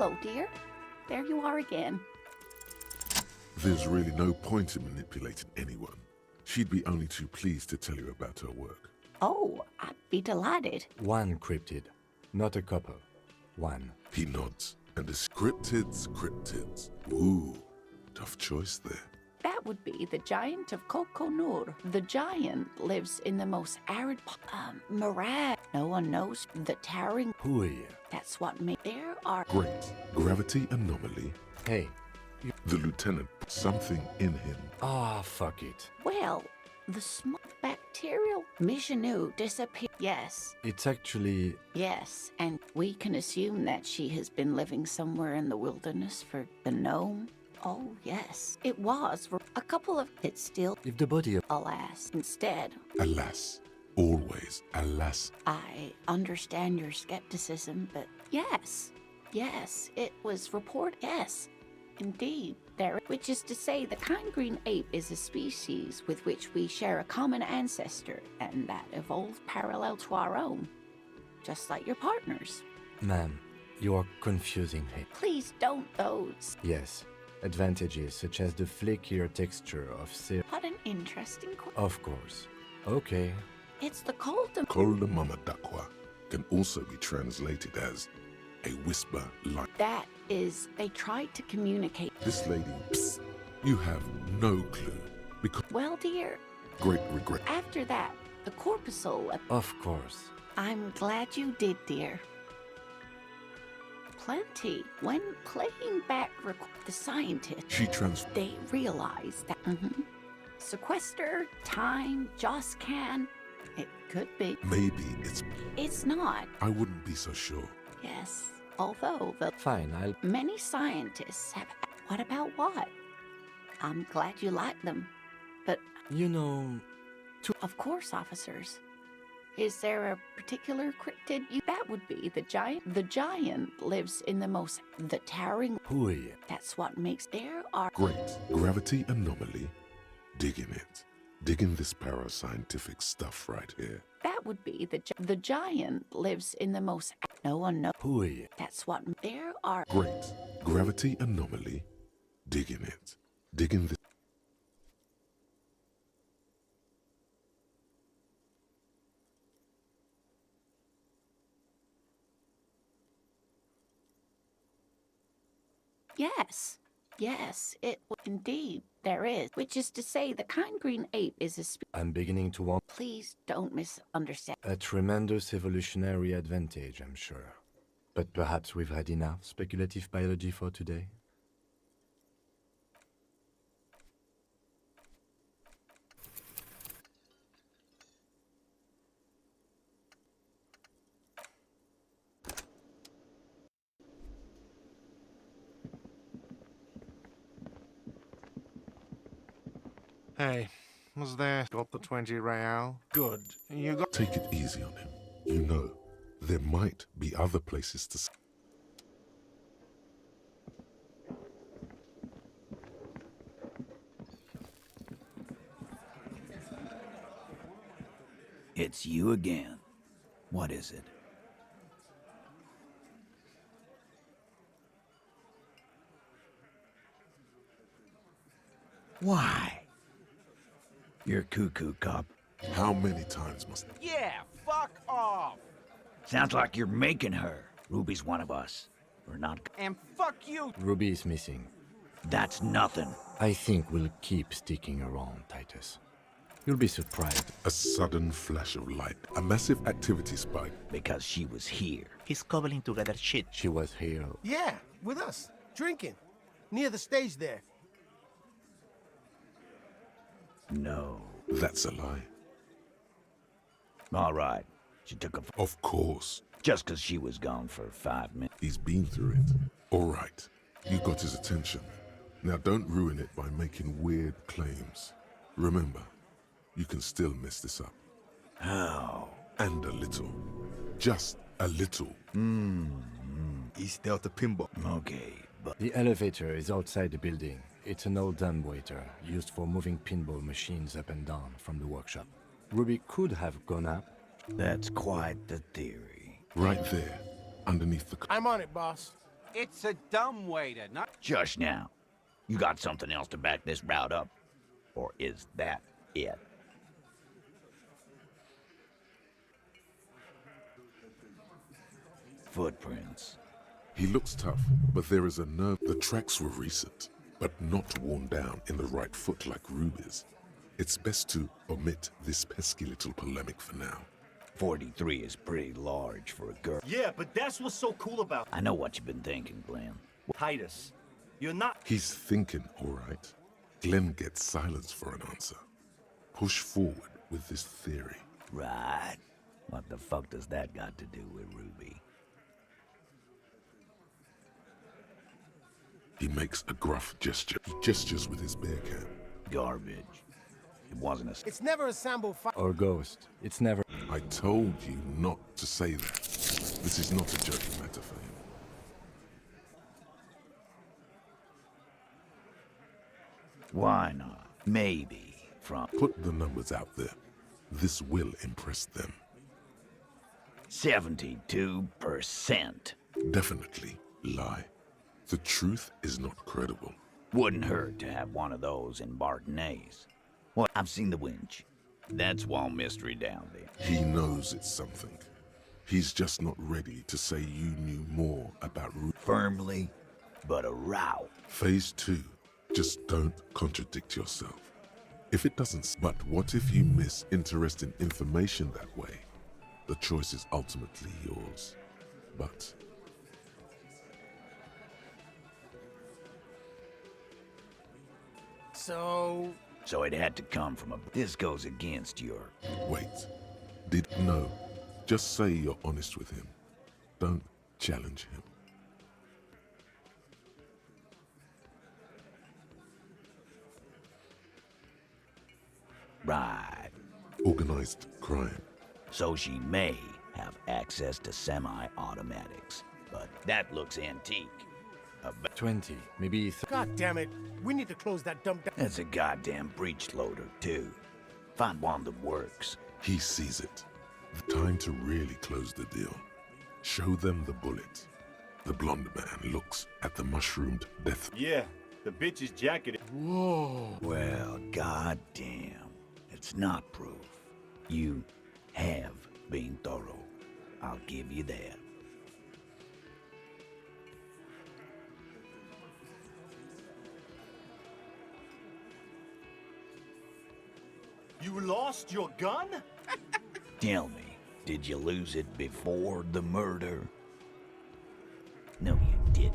Hello, dear. There you are again. There's really no point in manipulating anyone. She'd be only too pleased to tell you about her work. Oh, I'd be delighted. One cryptid, not a couple. One. He nods, and the cryptids. Ooh, tough choice there. That would be the giant of Kokonur. The giant lives in the most arid morass. No one knows the towering. Hui. That's what made. There are. Great. Gravity anomaly. Hey. The lieutenant put something in him. Ah, fuck it. Well, the small bacterial Mishanu disappeared. Yes. It's actually... Yes, and we can assume that she has been living somewhere in the wilderness for the gnome. Oh, yes. It was for a couple of... It's still... If the body of... Alas. Instead... Alas. Always alas. I understand your skepticism, but yes. Yes, it was reported. Yes. Indeed, which is to say the kind green ape is a species with which we share a common ancestor, and that evolved parallel to our own, just like your partners. Ma'am, you are confusing him. Please don't those. Yes, advantages such as the flakier texture of What an interesting Of course. Okay. It's the Kolda Mama Dakwa can also be translated as a whisper like. That is, they tried to communicate. This lady, psst, you have no clue. Because. Well, dear. Great regret. After that, the corpuscle. Of course. I'm glad you did, dear. Plenty. When playing back the scientist, they realized that sequester, time, just can. It could be. Maybe It's not. I wouldn't be so sure. Yes. Although the Fine, many scientists have. What about what? I'm glad you like them, but you know. Of course, officers. Is there a particular cryptid? That would be the giant. The giant lives in the towering. Hui. That's what makes there are. Great. Gravity anomaly. Digging it. Digging this parascientific stuff right here. That would be the giant lives in the most. No one knows. Hui. That's what there are. Great. Gravity anomaly. Digging it. Digging this. Yes. Yes, it indeed there is. Which is to say, the kind green ape is a I'm beginning to want... Please don't misunderstand. A tremendous evolutionary advantage, I'm sure. But perhaps we've had enough speculative biology for today? Hey, was there? Got the 20 real? Good. You got... Take it easy on him. You know, there might be other places to... It's you again. What is it? Why? You're cuckoo, cop. How many times must... Yeah, fuck off! Sounds like you're making her. Ruby's one of us. We're not... And fuck you! Ruby is missing. That's nothing. I think we'll keep sticking around, Titus. You'll be surprised. A sudden flash of light. A massive activity spike. Because she was here. He's cobbling together shit. She was here. Yeah, with us. Drinking. Near the stage there. No. That's a lie. All right. She took a... Of course. Just because she was gone for 5 minutes. He's been through it. All right. You got his attention. Now don't ruin it by making weird claims. Remember, you can still mess this up. How? And a little. Just a little. He's dealt a pinball. Okay, but... The elevator is outside the building. It's an old dumbwaiter, used for moving pinball machines up and down from the workshop. Ruby could have gone up. That's quite the theory. Right there, underneath the... I'm on it, boss. It's a dumbwaiter, not... Just now. You got something else to back this route up? Or is that it? Footprints. He looks tough, but there is a nerve. The tracks were recent, but not worn down in the right foot like Ruby's. It's best to omit this pesky little polemic for now. 43 is pretty large for a girl. Yeah, but that's what's so cool about I know what you've been thinking, Glenn. Titus. You're not... He's thinking, all right. Glenn gets silence for an answer. Push forward with this theory. Right. What the fuck does that got to do with Ruby? He makes a gruff gesture. He gestures with his bear can. Garbage. It wasn't a... It's never a Sambo fight. Or ghost. It's never... I told you not to say that. This is not a joking matter for him. Why not? Maybe. From Put the numbers out there. This will impress them. 72%. Definitely lie. The truth is not credible. Wouldn't hurt to have one of those in Martinez. Well, I've seen the winch. That's one mystery down there. He knows it's something. He's just not ready to say you knew more about Firmly, but a row. Phase 2. Just don't contradict yourself. If it doesn't... But what if you miss interesting information that way? The choice is ultimately yours. But... So... So it had to come from a... This goes against your... wait. No. Just say you're honest with him. Don't challenge him. Right. Organized crime. So she may have access to semi-automatics. But that looks antique. 20, maybe... God damn it. We need to close that dumb... That's a goddamn breech loader, too. Find one that works. He sees it. The time to really close the deal. Show them the bullet. The blonde man looks at the mushroomed death. Yeah, the bitch is jacketed. Whoa. Well, goddamn. It's not proof. You have been thorough. I'll give you that. You lost your gun? Tell me, did you lose it before the murder? No, you didn't.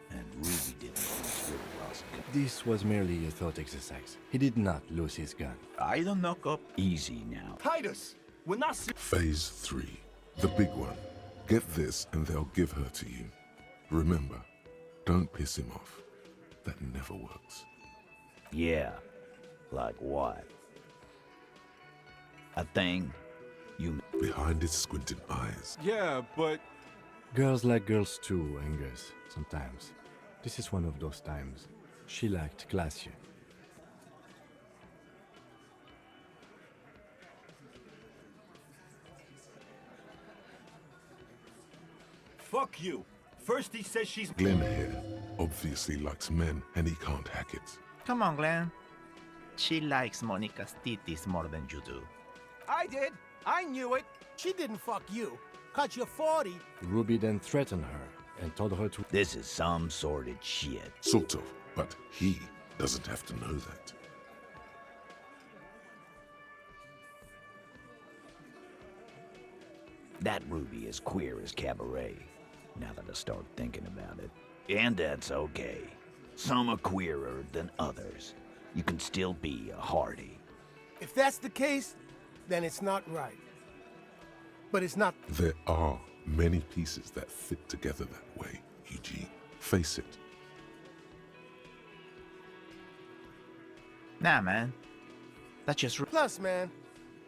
And Ruby didn't lose her lost gun. This was merely a thought exercise. He did not lose his gun. I don't knock up. Easy now. Titus, we're not... Phase 3. The big one. Get this and they'll give her to you. Remember, don't piss him off. That never works. Yeah. Like what? A thing you... Behind his squinting eyes. Yeah, but... Girls like girls too, Angus, sometimes. This is one of those times. She liked Glacier. Fuck you. First he says she's... Glenn here obviously likes men and he can't hack it. Come on, Glenn. She likes Monica's titties more than you do. I did. I knew it. She didn't fuck you. Cause you're 40. Ruby then threatened her and told her to... This is some sordid shit. Sort of, but he doesn't have to know that. That Ruby is queer as cabaret, now that I start thinking about it. And that's okay. Some are queerer than others. You can still be a Hardy. If that's the case, then it's not right. But it's not... There are many pieces that fit together that way, Eugene. Face it. Nah, man. That's just... Plus, man,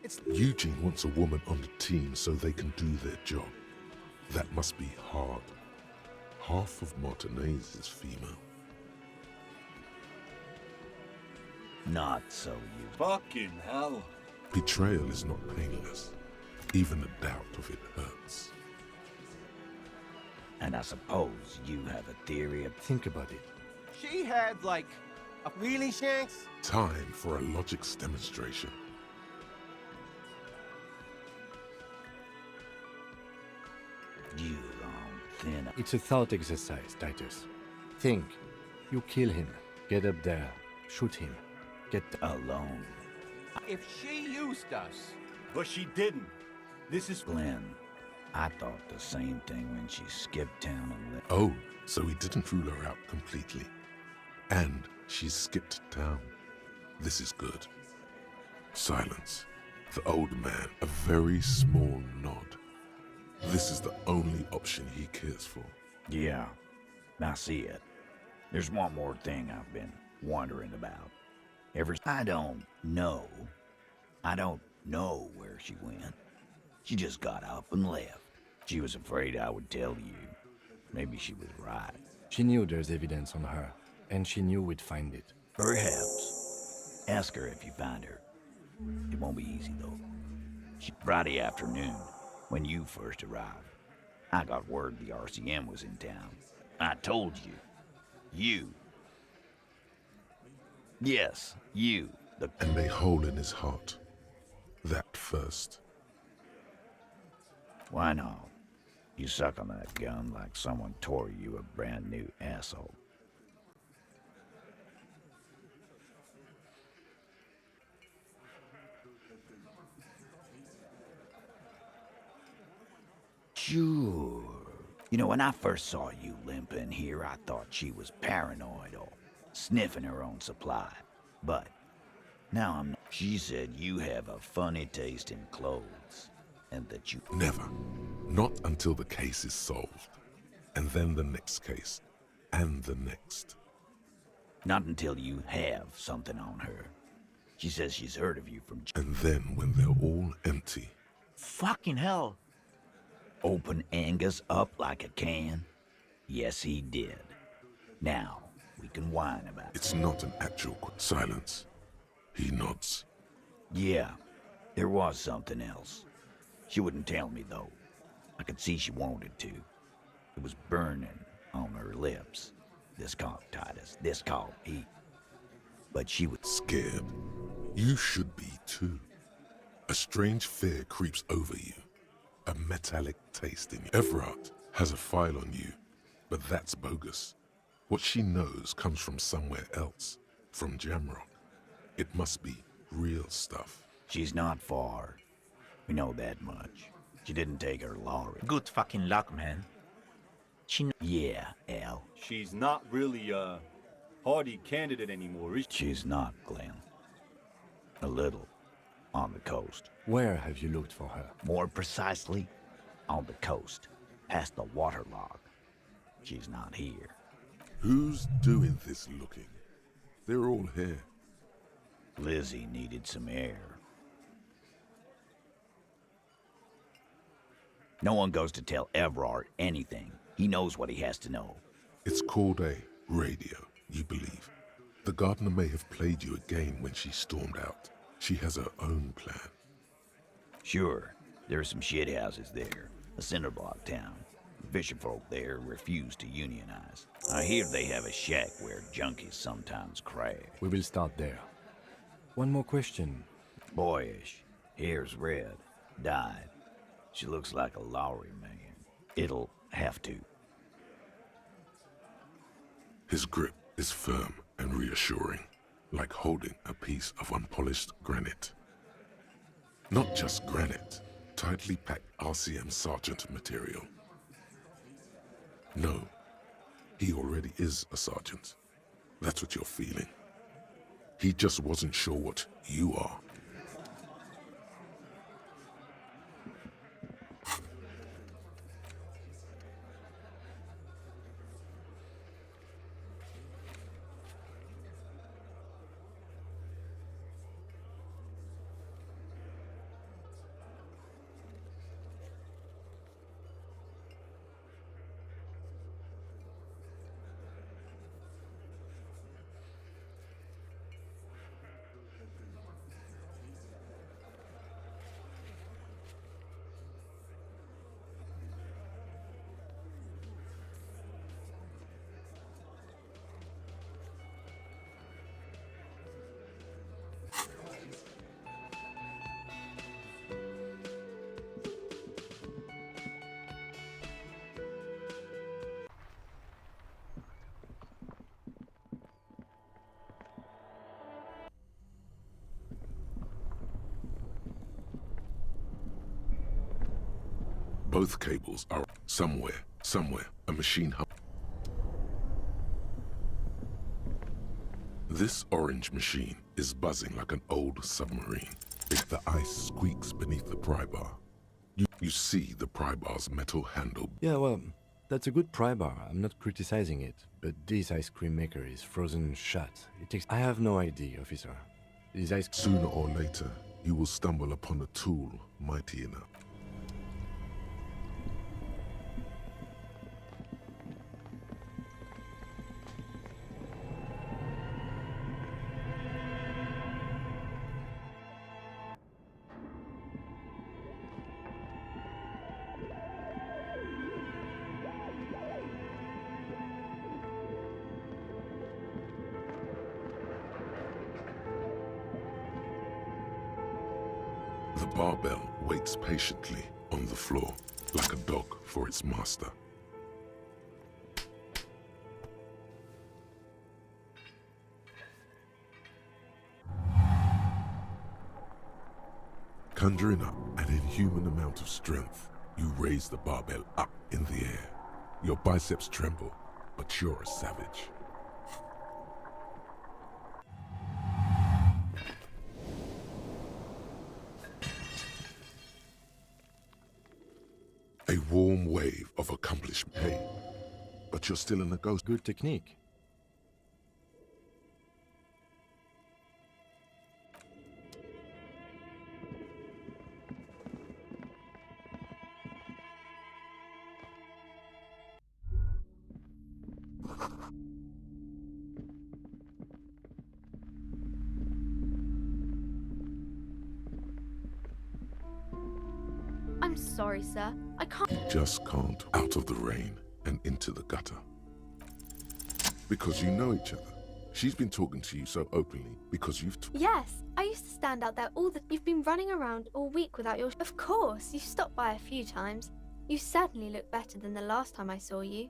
it's... Eugene wants a woman on the team so they can do their job. That must be hard. Half of Martinez is female. Not so you. Fucking hell. Betrayal is not painless. Even a doubt of it hurts. And I suppose you have a theory of... Think about it. She had, like, Really, Shanks? Time for a logics demonstration. You long thin... It's a thought exercise, Titus. Think. You kill him. Get up there. Shoot him. Get alone. if she used us. But she didn't. This is Glenn, I thought the same thing when she skipped town and left. Oh, so he didn't rule her out completely. And she skipped town. This is good. Silence. The old man, a very small nod. This is the only option he cares for. Yeah, I see it. There's one more thing I've been wondering about. I don't know. I don't know where she went. She just got up and left. She was afraid I would tell you. Maybe she was right. She knew there's evidence on her, and she knew we'd find it. Perhaps. Ask her if you find her. It won't be easy, though. Friday afternoon, when you first arrived, I got word the RCM was in town. I told you. You. Yes, you. And a hole in his heart. That first. Why not? You suck on that gun like someone tore you a brand new asshole. Sure. You know, when I first saw you limping here, I thought she was paranoid or sniffing her own supply. But now I'm not. She said you have a funny taste in clothes, and that you... Never. Not until the case is solved. And then the next case. And the next. Not until you have something on her. She says she's heard of you from... And then when they're all empty. Fucking hell. Open Angus up like a can? Yes, he did. Now, we can whine about it. It's not an actual silence. He nods. Yeah, there was something else. She wouldn't tell me, though. I could see she wanted to. It was burning on her lips. This called Titus, this called Pete. But she was... Scared. You should be too. A strange fear creeps over you. A metallic taste in you. Everard has a file on you, but that's bogus. What she knows comes from somewhere else, from Jamrock. It must be real stuff. She's not far. We know that much. She didn't take her lorry. Good fucking luck, man. Yeah, Al. she's not really a hardy candidate anymore, is she? She's not, Glenn. A little. On the coast. Where have you looked for her? More precisely, on the coast. Past the waterlogged. She's not here. Who's doing this looking? They're all here. Lizzie needed some air. No one goes to tell Everard anything. He knows what he has to know. It's called a radio, you believe. The gardener may have played you a game when she stormed out. She has her own plan. Sure, there are some shithouses there. A cinder block town. The fisherfolk there refuse to unionize. I hear they have a shack where junkies sometimes crash. We will start there. One more question. Boyish. Hair's red. Dyed. She looks like a Lowry man. It'll have to. His grip is firm and reassuring, like holding a piece of unpolished granite. Not just granite, tightly packed RCM sergeant material. No, he already is a sergeant. That's what you're feeling. He just wasn't sure what you are. Both cables are somewhere, a machine hub. This orange machine is buzzing like an old submarine. If the ice squeaks beneath the pry bar, you see the pry bar's metal handle. Yeah, well, that's a good pry bar. I'm not criticizing it, but this ice cream maker is frozen shut. It takes... I have no idea, officer. These ice... Sooner or later, you will stumble upon a tool mighty enough. The barbell waits patiently on the floor, like a dog for its master. Conjuring up an inhuman amount of strength, you raise the barbell up in the air. Your biceps tremble, but you're a savage. A warm wave of accomplishment. Hey, but you're still in the ghost. Good technique. I'm sorry, sir. I can't. Just can't. Out of the rain and into the gutter. Because you know each other. She's been talking to you so openly because you've... Yes, I used to stand out there all the... You've been running around all week without your... Of course, you've stopped by a few times. You certainly look better than the last time I saw you.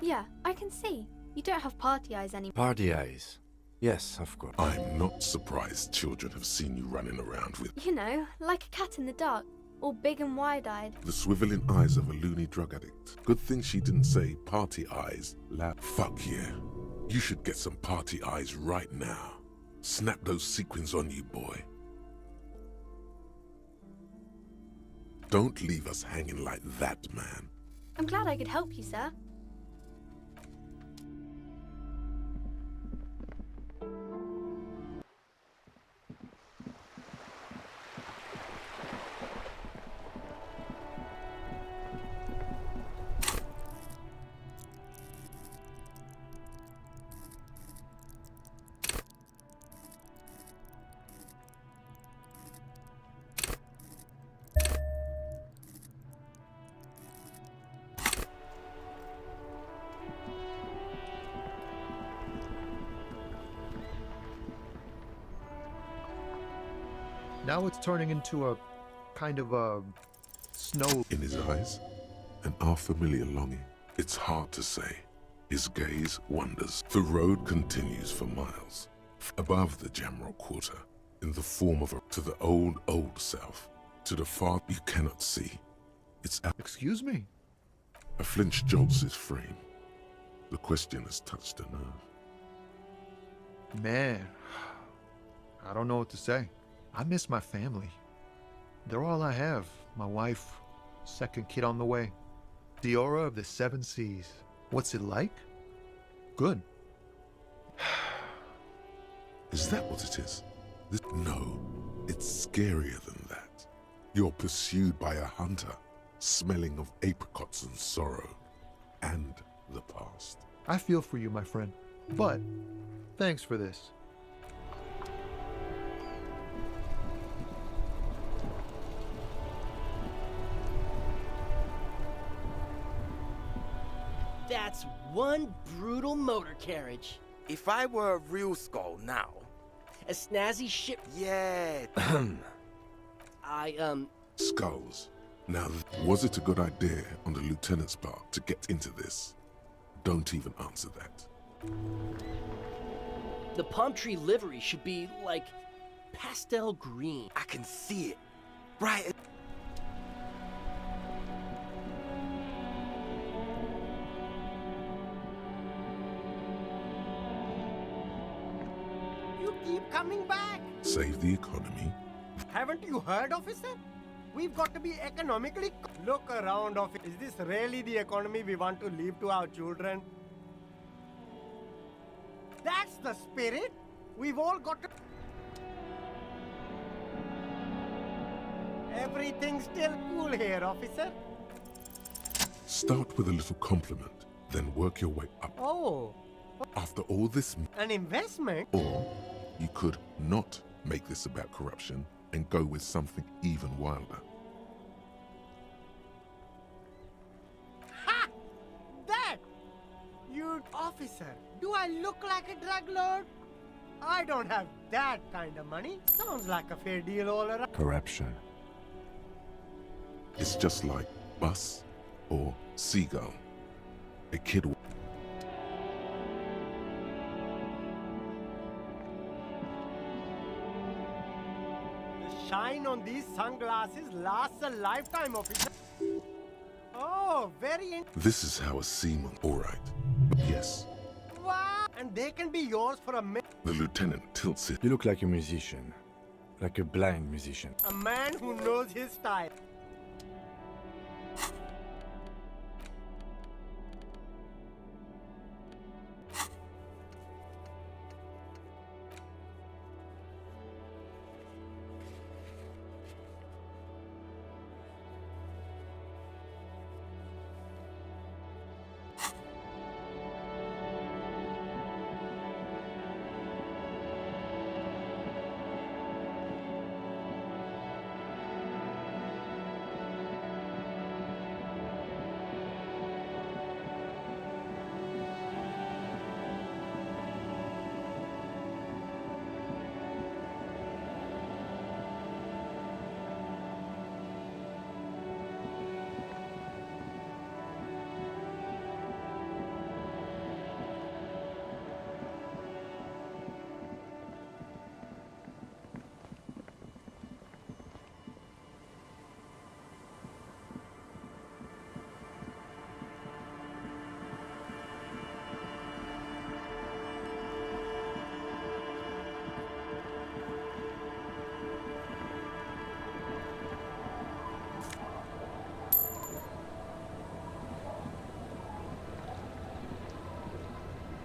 Yeah, I can see. You don't have party eyes anymore. Party eyes. Yes, of course. I'm not surprised children have seen you running around with... You know, like a cat in the dark. All big and wide-eyed. the swiveling eyes of a loony drug addict. Good thing she didn't say party eyes. Fuck yeah. You should get some party eyes right now. Snap those sequins on you, boy. Don't leave us hanging like that, man. I'm glad I could help you, sir. Now it's turning into a kind of a snow. In his eyes, an unfamiliar longing. It's hard to say. His gaze wanders. The road continues for miles. Above the Jamrock Quarter, in the form of to the old south. To the far you cannot see. It's Excuse me? a flinch jolts his frame. The question has touched a nerve. Man, I don't know what to say. I miss my family. They're all I have. My wife, second kid on the way. The aura of the seven seas. What's it like? Good. Is that what it is? No, it's scarier than that. You're pursued by a hunter, smelling of apricots and sorrow, and the past. I feel for you, my friend. But, thanks for this. That's one brutal motor carriage. If I were a real skull now. A snazzy ship. Yeah. Skulls. Now, was it a good idea on the lieutenant's part to get into this? Don't even answer that. The palm tree livery should be like pastel green. I can see it. Right. keep coming back. Save the economy. Haven't you heard, officer? We've got to be economically... Look around, officer. Is this really the economy we want to leave to our children? That's the spirit. We've all got to... Everything's still cool here, officer. Start with a little compliment, then work your way up. Oh, After all this, an investment? or you could not make this about corruption and go with something even wilder. Ha! That! You officer, do I look like a drug lord? I don't have that kind of money. Sounds like a fair deal all around. Corruption. It's just like bus or seagull. A kid. The shine on these sunglasses lasts a lifetime, officer. Oh, very This is how a seaman. All right. Yes. wow! And they can be yours for a minute. The lieutenant tilts it. You look like a musician. Like a blind musician. A man who knows his style.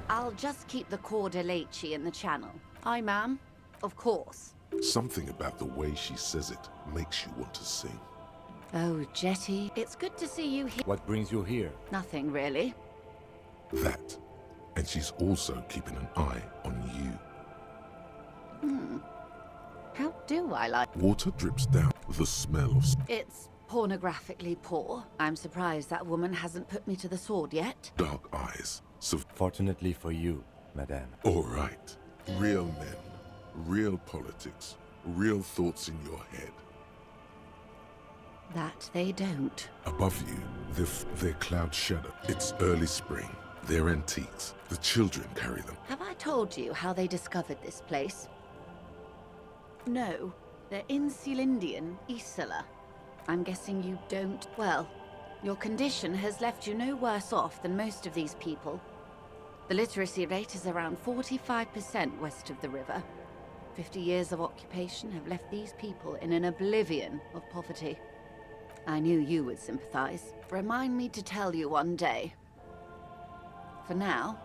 I'll just keep the Corda Leche in the channel. Aye, ma'am. Of course. Something about the way she says it makes you want to sing. Oh, Jetty, it's good to see you here. What brings you here? Nothing, really. That. And she's also keeping an eye on you. How do I like... Water drips down. The smell of... It's pornographically poor. I'm surprised that woman hasn't put me to the sword yet. dark eyes. So, Fortunately for you, madame. all right. Real men, real politics, real thoughts in your head. That they don't. Above you, they're cloud shadow. It's early spring. They're antiques. The children carry them. Have I told you how they discovered this place? No. They're in Celindian, Isola. I'm guessing you don't... Well, your condition has left you no worse off than most of these people. The literacy rate is around 45% west of the river. 50 years of occupation have left these people in an oblivion of poverty. I knew you would sympathize. Remind me to tell you one day. For now,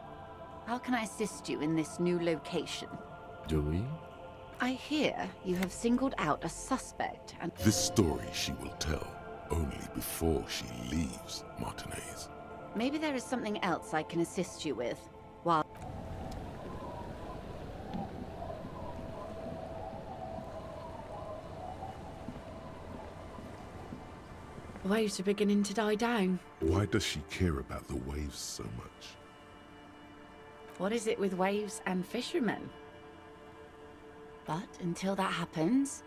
how can I assist you in this new location? Do we? I hear you have singled out a suspect and... This story she will tell only before she leaves Martinez. Maybe there is something else I can assist you with, while... The waves are beginning to die down. Why does she care about the waves so much? What is it with waves and fishermen? But until that happens,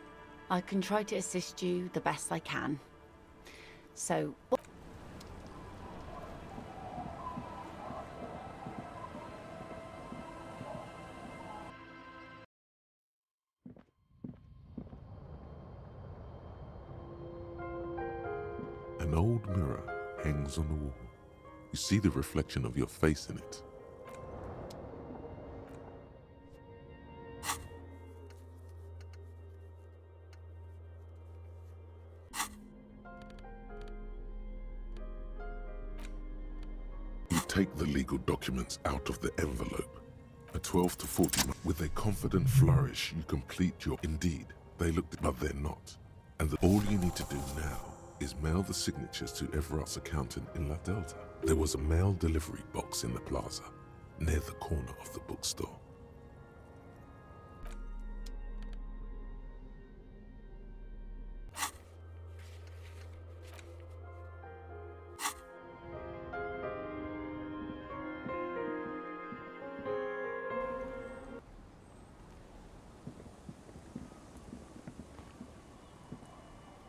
I can try to assist you the best I can. So... An old mirror hangs on the wall. You see the reflection of your face in it. take the legal documents out of the envelope. A 12 to 40 months. With a confident flourish, you complete your... Indeed, they looked, but they're not. And all you need to do now is mail the signatures to Everart's accountant in La Delta. There was a mail delivery box in the plaza, near the corner of the bookstore.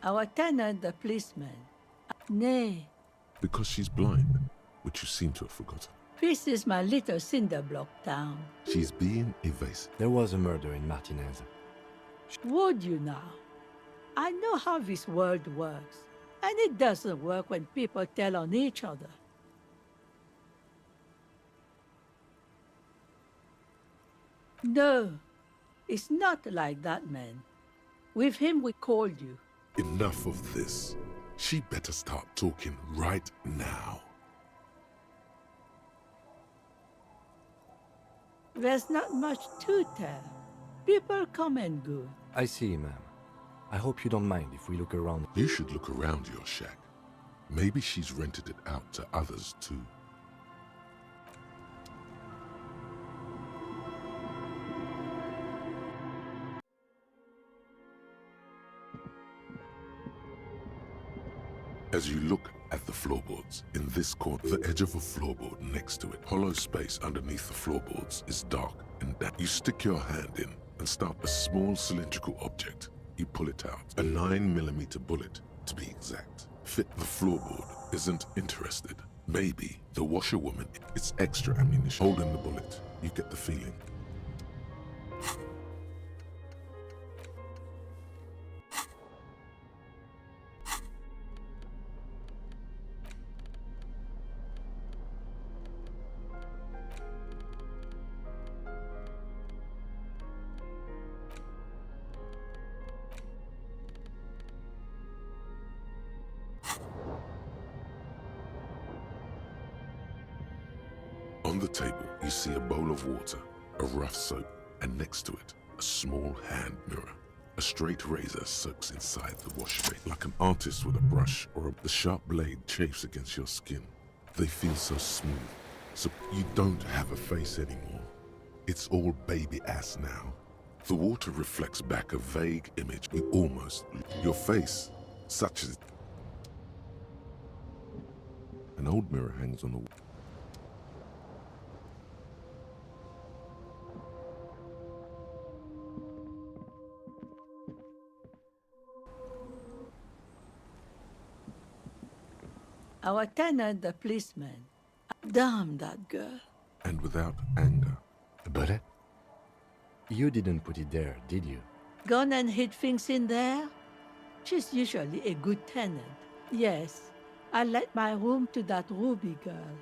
Our tenant, the policeman. Nay. Because she's blind, which you seem to have forgotten. This is my little cinder block town. She's being evasive. There was a murder in Martinez. Would you now? I know how this world works, and it doesn't work when people tell on each other. No, it's not like that, man. With him we called you. Enough of this. She better start talking right now. There's not much to tell. People come and go. I see, ma'am. I hope you don't mind if we look around. You should look around your shack. Maybe she's rented it out to others too. As you look at the floorboards, in this corner, the edge of a floorboard next to it, hollow space underneath the floorboards is dark and damp. You stick your hand in and start a small cylindrical object. You pull it out. A 9mm bullet, to be exact. Fit the floorboard isn't interested. Maybe the washerwoman, it's extra ammunition. Holding the bullet, you get the feeling. On the table, you see a bowl of water, a rough soap, and next to it, a small hand mirror. A straight razor soaks inside the wash bay, like an artist with a brush or the sharp blade chafes against your skin. They feel so smooth, so you don't have a face anymore. It's all baby ass now. The water reflects back a vague image. You almost, your face, such as... An old mirror hangs on the wall. Our tenant, the policeman. Damn that girl. And without anger. But you didn't put it there, did you? Gone and hid things in there? She's usually a good tenant. Yes, I let my room to that Ruby girl.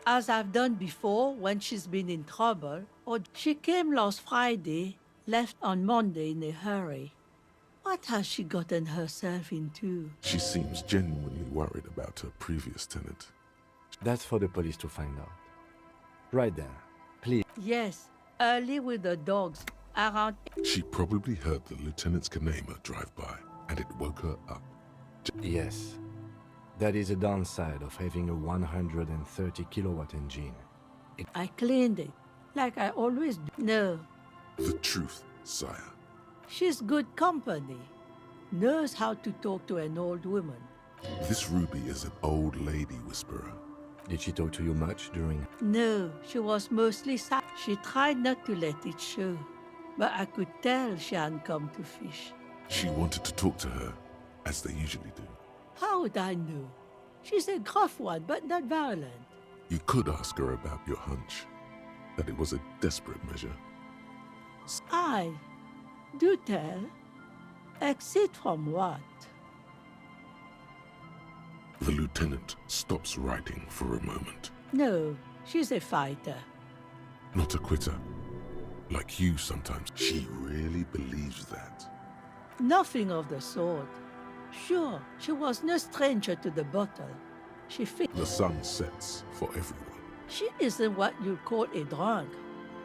As I've done before when she's been in trouble, or she came last Friday, left on Monday in a hurry. What has she gotten herself into? She seems genuinely worried about her previous tenant. That's for the police to find out. Right there, please. Yes, early with the dogs, around... She probably heard the Lieutenant's Kanema drive by, and it woke her up. Yes. That is a downside of having a 130 kilowatt engine. I cleaned it, like I always do. No. The truth, sire. She's good company. Knows how to talk to an old woman. This Ruby is an old lady whisperer. Did she talk to you much during... No, she was mostly sad. She tried not to let it show, but I could tell she hadn't come to fish. She wanted to talk to her, as they usually do. How would I know? She's a gruff one, but not violent. You could ask her about your hunch, that it was a desperate measure. Aye. Do tell. Exit from what? The lieutenant stops writing for a moment. No, she's a fighter. Not a quitter. Like you sometimes. She really believes that. Nothing of the sort. Sure, she was no stranger to the bottle. She fe- The sun sets for everyone. She isn't what you call a drunk.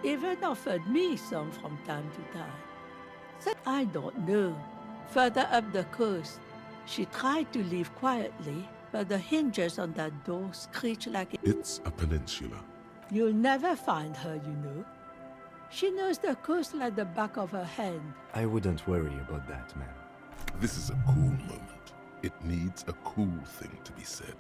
Even offered me some from time to time. Said, I don't know. Further up the coast, she tried to leave quietly, but the hinges on that door screech like It's a peninsula. You'll never find her, you know. She knows the coast like the back of her hand. I wouldn't worry about that, man. This is a cool moment. It needs a cool thing to be said.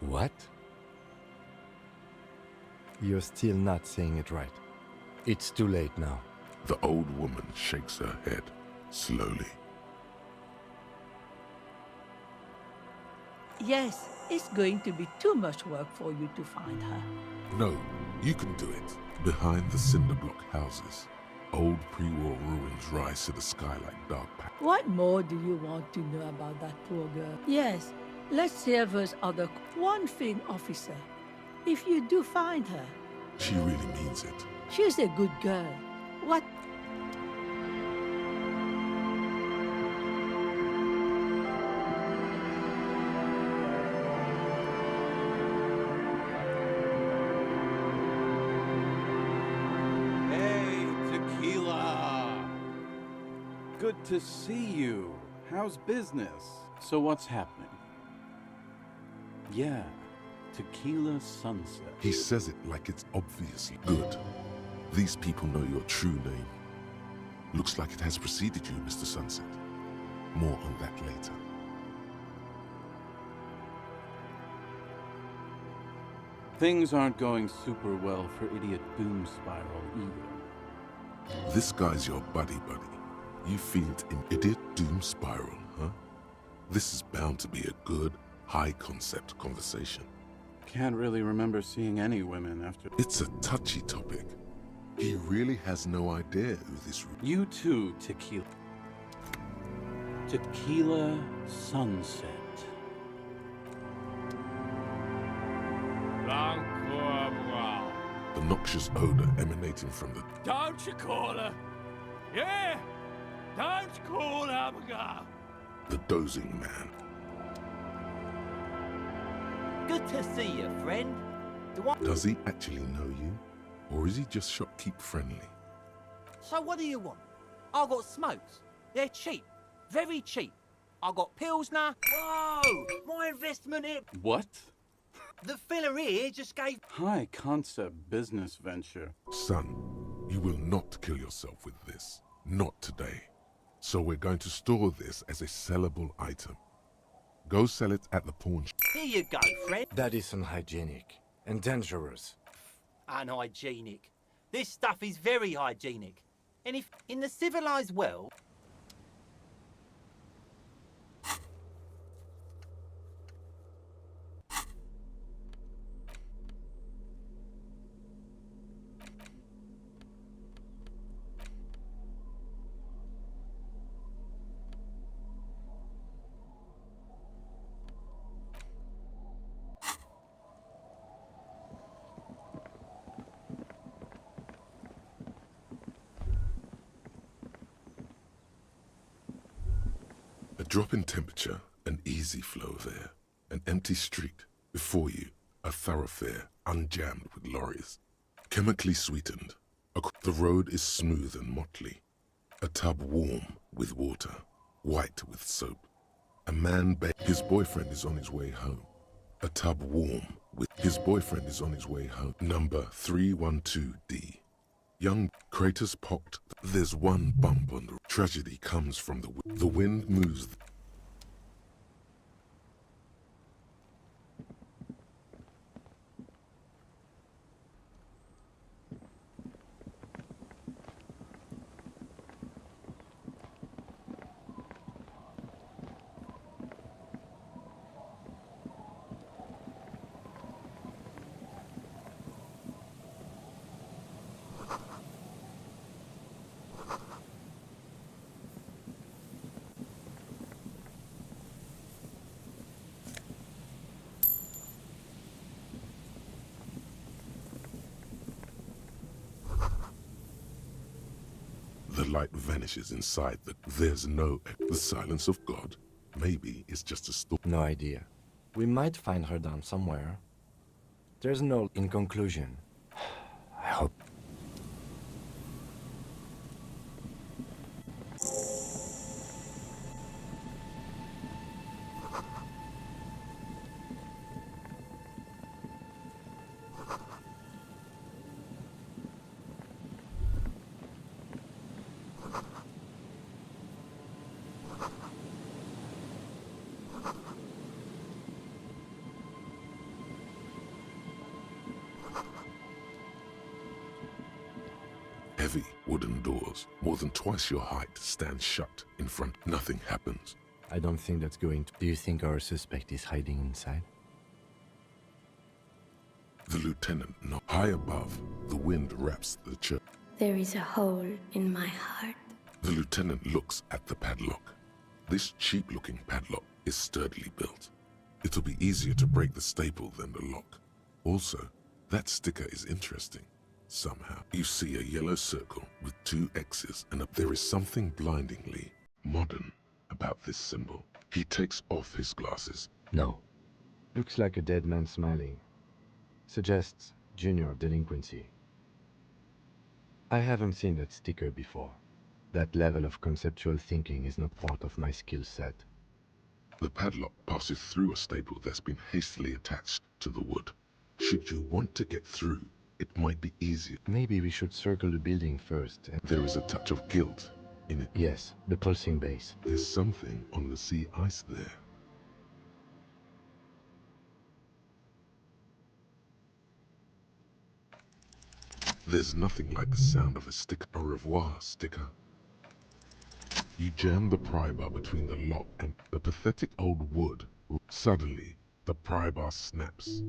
What? You're still not saying it right. It's too late now. The old woman shakes her head slowly. Yes, it's going to be too much work for you to find her. No, you can do it. Behind the cinder block houses, old pre-war ruins rise to the sky like dark patches. What more do you want to know about that poor girl? Yes, let's hear those other... One thing, officer. If you do find her... She really means it. She's a good girl. What... Hey, Tequila! Good to see you. How's business? So what's happening? Yeah, Tequila Sunset. He says it like it's obviously good. These people know your true name. Looks like it has preceded you, Mr. Sunset. More on that later. Things aren't going super well for Idiot Doom Spiral either. This guy's your buddy-buddy. You feel it in Idiot Doom Spiral, huh? This is bound to be a good, high-concept conversation. Can't really remember seeing any women after... It's a touchy topic. He really has no idea who this... You too, Tequila. Tequila Sunset. The noxious odor emanating from the... Don't you call her? Yeah! Don't call Abigail! The dozing man. Good to see you, friend. Does he actually know you? Or is he just shopkeep friendly? So what do you want? I got smokes. They're cheap. Very cheap. I got Pilsner. Whoa! My investment here. What? The fella here just gave... High concept business venture. Son, you will not kill yourself with this. Not today. So we're going to store this as a sellable item. Go sell it at the pawn shop. Here you go, friend. That is unhygienic and dangerous. Unhygienic. This stuff is very hygienic. And if in the civilized world... A drop in temperature, an easy flow of air, an empty street. Before you, a thoroughfare unjammed with lorries. Chemically sweetened. The road is smooth and motley. A tub warm with water, white with soap. A man his boyfriend is on his way home. A tub warm with his boyfriend is on his way home. Number 312D. Young craters pocked. There's one bump on the tragedy comes from the wind moves. The light vanishes inside there's the silence of God. Maybe it's just a storm. No idea. We might find her down somewhere. There's no... In conclusion, I hope... Heavy wooden doors, more than twice your height, stand shut in front. Nothing happens. I don't think that's going to... Do you think our suspect is hiding inside? The lieutenant, not high above, the wind wraps the church. There is a hole in my heart. The lieutenant looks at the padlock. This cheap-looking padlock is sturdily built. It'll be easier to break the staple than the lock. Also, that sticker is interesting. Somehow, you see a yellow circle with 2 X's and there is something blindingly modern about this symbol. He takes off his glasses. No. Looks like a dead man smiling. Suggests junior delinquency. I haven't seen that sticker before. That level of conceptual thinking is not part of my skill set. The padlock passes through a staple that's been hastily attached to the wood. Should you want to get through, it might be easier. Maybe we should circle the building first. There is a touch of guilt in it. Yes, the pulsing base. There's something on the sea ice there. There's nothing like the sound of a sticker. Au revoir sticker. You jam the pry bar between the lock and the pathetic old wood. Suddenly, the pry bar snaps.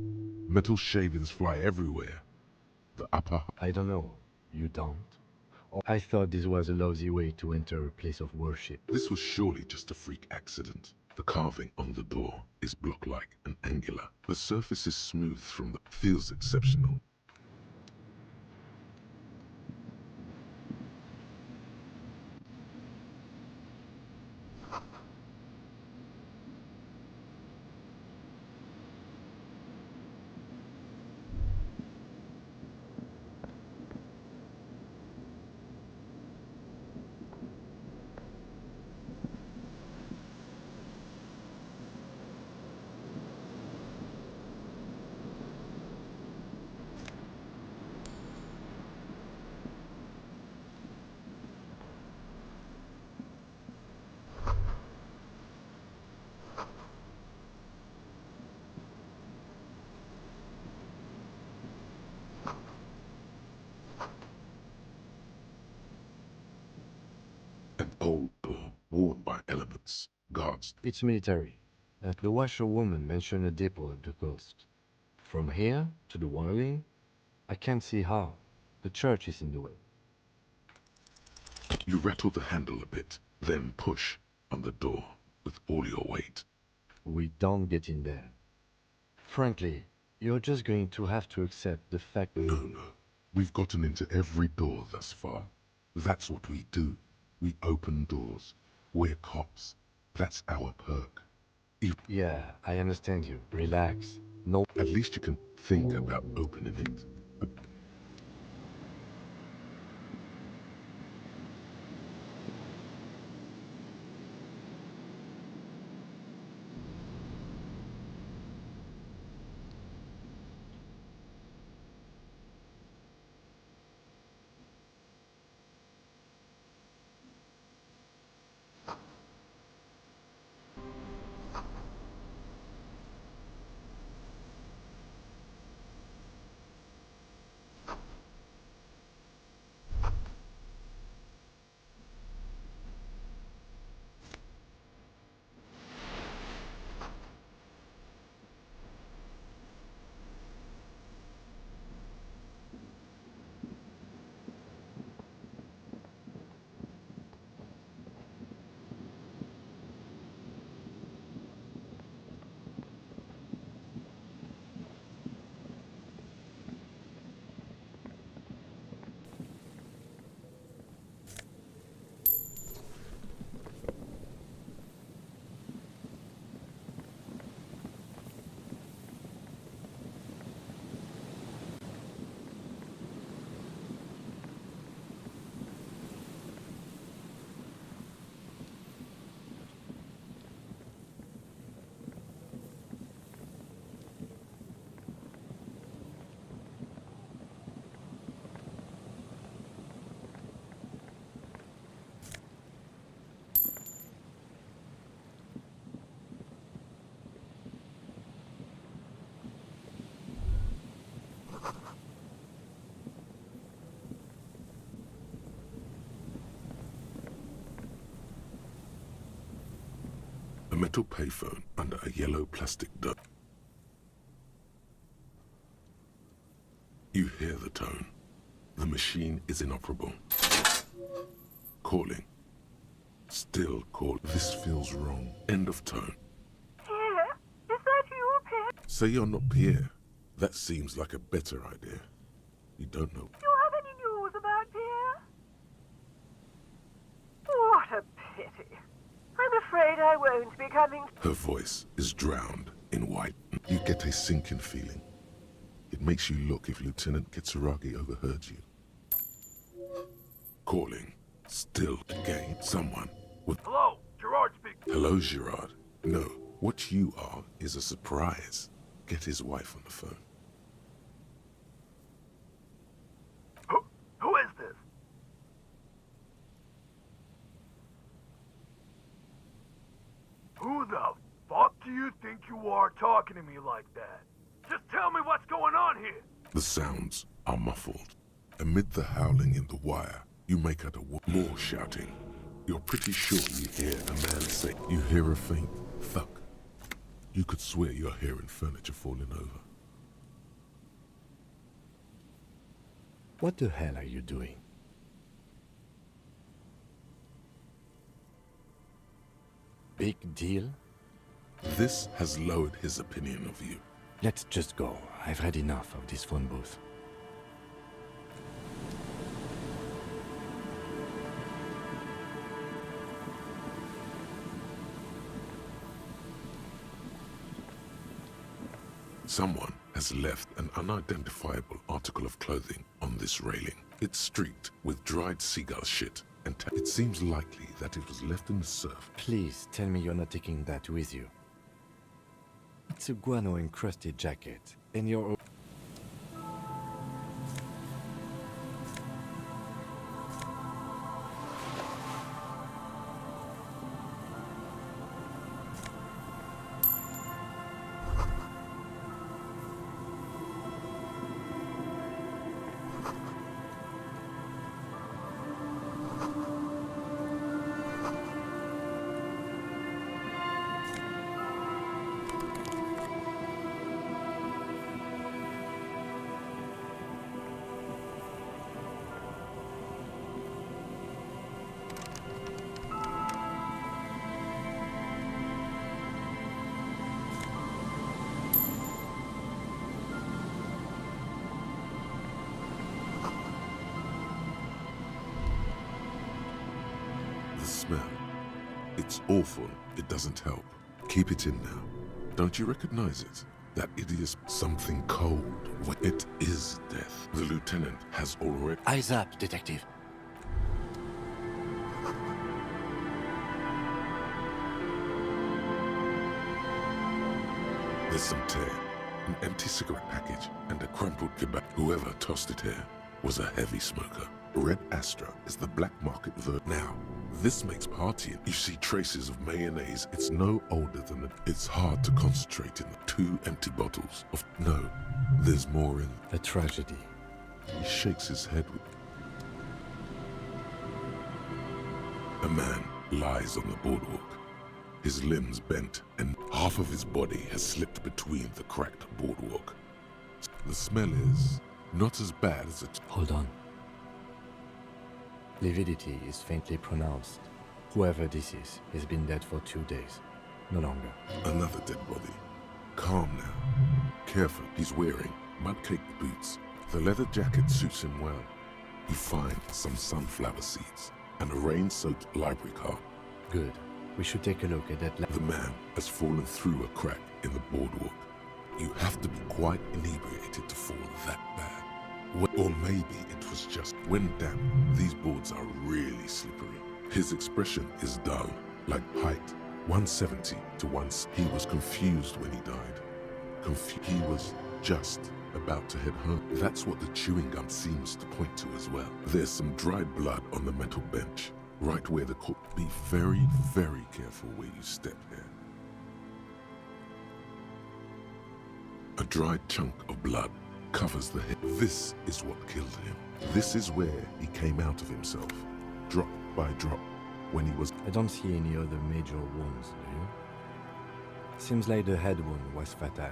Metal shavings fly everywhere. The upper... I don't know. You don't? I thought this was a lousy way to enter a place of worship. This was surely just a freak accident. The carving on the door is block-like and angular. The surface is smooth from the... feels exceptional. An old door, worn by elements, guards. It's military. The washerwoman mentioned a depot at the coast. From here to the wiring, I can't see how. The church is in the way. You rattle the handle a bit, then push on the door with all your weight. We don't get in there. Frankly, you're just going to have to accept the fact... No. We've gotten into every door thus far. That's what we do. We open doors. We're cops. That's our perk. Yeah, I understand you. Relax. No... At least you can think about opening it. A metal payphone under a yellow plastic dome. You hear the tone. The machine is inoperable. Calling. Still call. This feels wrong. End of tone. Pierre? Is that you, Pierre? Say you're not Pierre. That seems like a better idea. You don't know. Do you have any news about Pierre? What a pity. I'm afraid I won't be coming. Her voice is drowned in white. You get a sinking feeling. It makes you look if Lieutenant Kitsuragi overheard you. Calling. Still again. Someone with... Hello, Gerard speaking. Hello, Gerard. No, what you are is a surprise. Get his wife on the phone. Who is this? Who the fuck do you think you are talking to me like that? Just tell me what's going on here. The sounds are muffled. Amid the howling in the wire, you make out more shouting. You're pretty sure you hear a man say, you hear a faint thud. You could swear you're hearing furniture falling over. What the hell are you doing? Big deal? This has lowered his opinion of you. Let's just go. I've had enough of this phone booth. Someone has left an unidentifiable article of clothing on this railing. It's streaked with dried seagull shit, and it seems likely that it was left in the surf. Please tell me you're not taking that with you. It's a guano-encrusted jacket, and you're... Smell. It's awful. It doesn't help. Keep it in now. Don't you recognize it? That idiot, something cold. It is death. The lieutenant has already... Eyes up, detective. There's some tear, an empty cigarette package, and a crumpled kebab. Whoever tossed it here was a heavy smoker. Red Astra is the black market version. Now, this makes partying. You see traces of mayonnaise. It's no older than it. It's hard to concentrate in the 2 empty bottles of... No, there's more in... A tragedy. He shakes his head with... A man lies on the boardwalk. His limbs bent, and half of his body has slipped between the cracked boardwalk. The smell is not as bad as it... Hold on. Lividity is faintly pronounced. Whoever this is has been dead for 2 days. No longer. Another dead body. Calm now. Careful. He's wearing mud-caked boots. The leather jacket suits him well. You find some sunflower seeds and a rain-soaked library card. Good. We should take a look at that. The man has fallen through a crack in the boardwalk. You have to be quite inebriated to fall that bad. Or maybe it was just when damp. These boards are really slippery. His expression is dull, like height 170 to 1. He was confused when he died. He was just about to head home. That's what the chewing gum seems to point to as well. There's some dried blood on the metal bench, right where the corpse. Be very, very careful where you step here. A dried chunk of blood covers the head. This is what killed him. This is where he came out of himself, drop by drop, when he was... I don't see any other major wounds, do you? Seems like the head wound was fatal.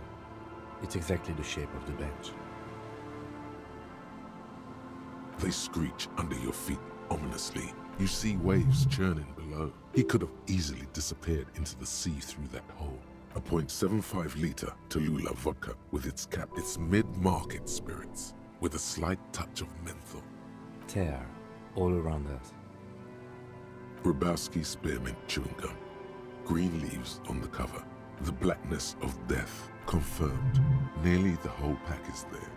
It's exactly the shape of the bench. They screech under your feet ominously. You see waves churning below. He could have easily disappeared into the sea through that hole. A .75 liter Tallulah vodka with its cap, its mid-market spirits, with a slight touch of menthol. Tear all around us. Grabowski spearmint chewing gum. Green leaves on the cover. The blackness of death confirmed. Nearly the whole pack is there.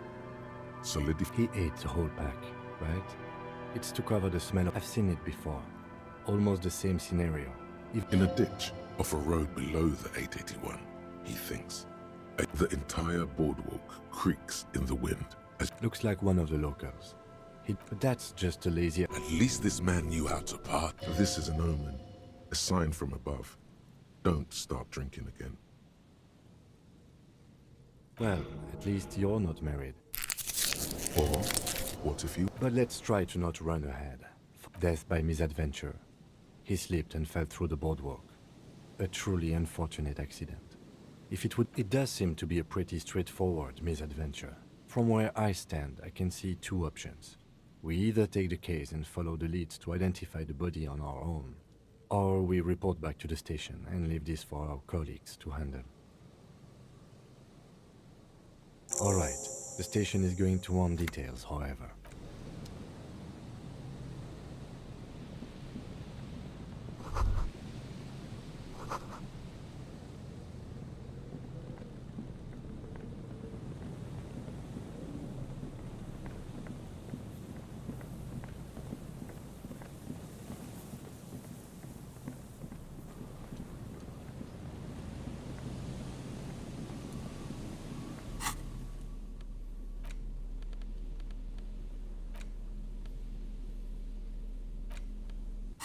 He ate the whole pack, right? It's to cover the smell. I've seen it before. Almost the same scenario. In a ditch off a road below the 881, he thinks. The entire boardwalk creaks in the wind. Looks like one of the locals. But that's just a lazy... At least this man knew how to part. This is an omen. A sign from above. Don't start drinking again. Well, at least you're not married. Or, what if you... But let's try to not run ahead. Death by misadventure. He slipped and fell through the boardwalk. A truly unfortunate accident. It does seem to be a pretty straightforward misadventure. From where I stand, I can see two options. We either take the case and follow the leads to identify the body on our own, or we report back to the station and leave this for our colleagues to handle. Alright, the station is going to want details, however.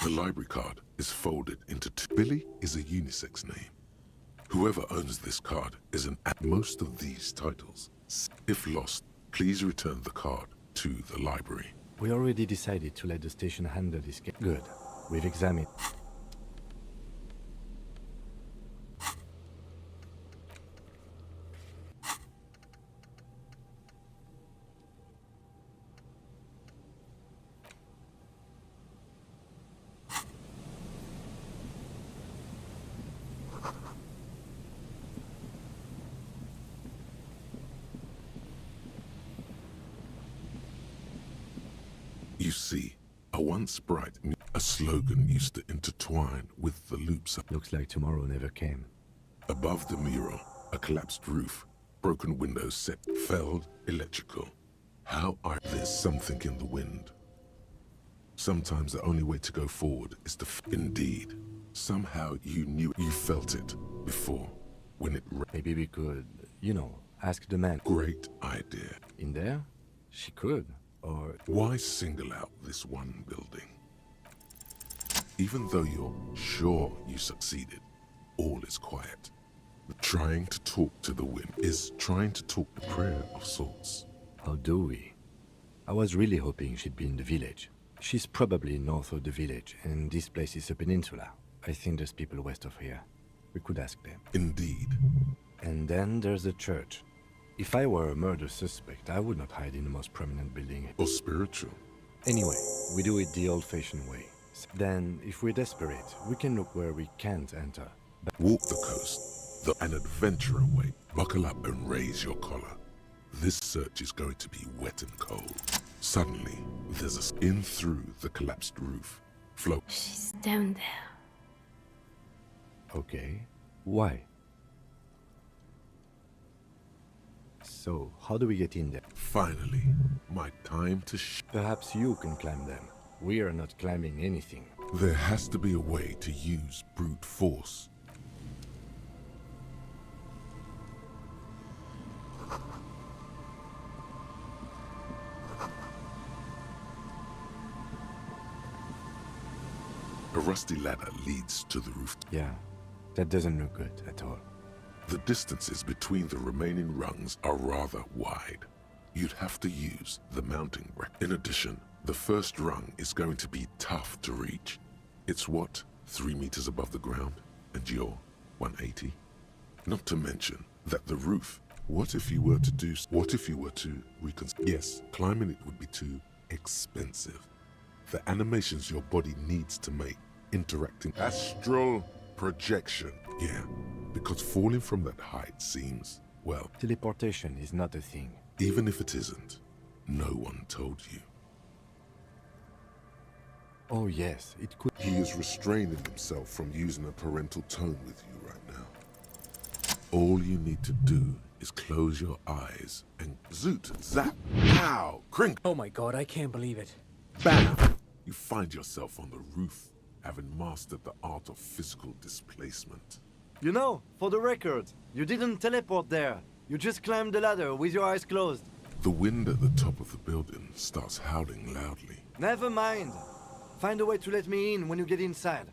The library card is folded into two. Billy is a unisex name. Whoever owns this card is at most of these titles. If lost, please return the card to the library. We already decided to let the station handle this case. Good. We've examined. You see, a once bright, a slogan used to intertwine with the loops. Looks like tomorrow never came. Above the mural, a collapsed roof, broken windows set, felled electrical. There's something in the wind. Sometimes the only way to go forward is to indeed. Somehow you knew, you felt it before, when it... Maybe we could, ask the man. Great idea. In there? She could. Or why single out this one building? Even though you're sure you succeeded, all is quiet. Trying to talk to the wind is trying to talk a prayer of sorts. How do we? I was really hoping she'd be in the village. She's probably north of the village, and this place is a peninsula. I think there's people west of here. We could ask them. Indeed. And then there's the church. If I were a murder suspect, I would not hide in the most prominent building. Or spiritual. Anyway, we do it the old-fashioned way. Then, if we're desperate, we can look where we can't enter. Walk the coast, an adventure away. Buckle up and raise your collar. This search is going to be wet and cold. Suddenly, there's a skin through the collapsed roof. Float. She's down there. Okay. Why? So, how do we get in there? Finally, my time to Perhaps you can climb them. We are not climbing anything. There has to be a way to use brute force. A rusty ladder leads to the roof. Yeah, that doesn't look good at all. The distances between the remaining rungs are rather wide. You'd have to use the mounting rack. In addition, the first rung is going to be tough to reach. It's what, 3 meters above the ground? And you're 180? Not to mention that the roof. What if you were to reconstruct? Yes, climbing it would be too expensive. The animations your body needs to make interacting. Astral projection. Yeah, because falling from that height seems, well... Teleportation is not a thing. Even if it isn't, no one told you. Oh yes, it could. He is restraining himself from using a parental tone with you right now. All you need to do is close your eyes and zoot, zap, pow, crink. Oh my god, I can't believe it. Bam! You find yourself on the roof, having mastered the art of physical displacement. You know, for the record, you didn't teleport there. You just climbed the ladder with your eyes closed. The wind at the top of the building starts howling loudly. Never mind. Find a way to let me in when you get inside.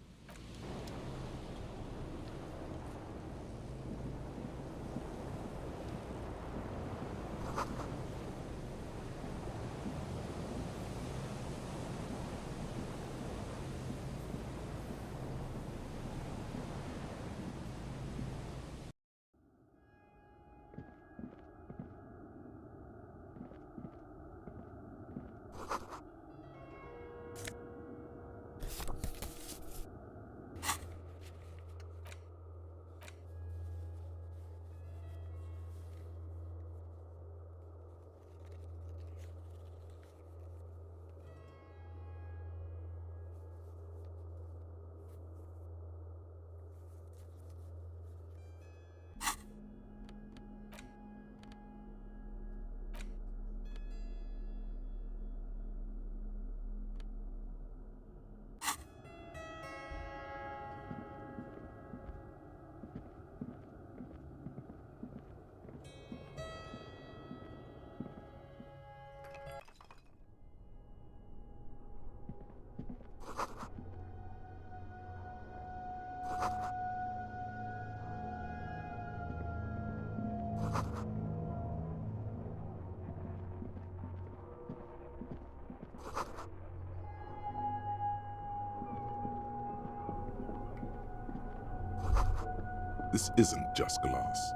This isn't just glass.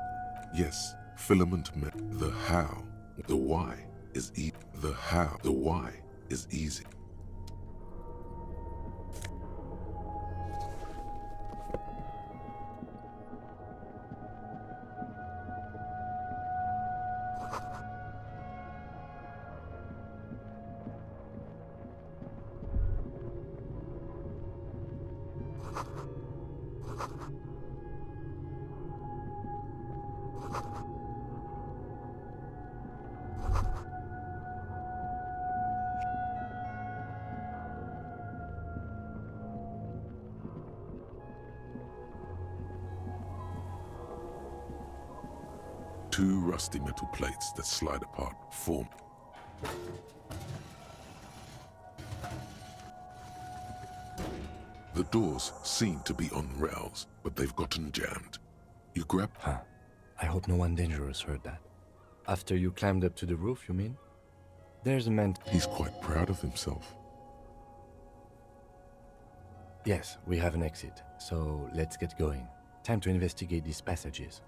Yes, filament the how, the why is the why is easy. Two rusty metal plates that slide apart form. The doors seem to be on rails, but they've gotten jammed. You grab... Huh. I hope no one dangerous heard that. After you climbed up to the roof, you mean? There's a man... He's quite proud of himself. Yes, we have an exit, so let's get going. Time to investigate these passages.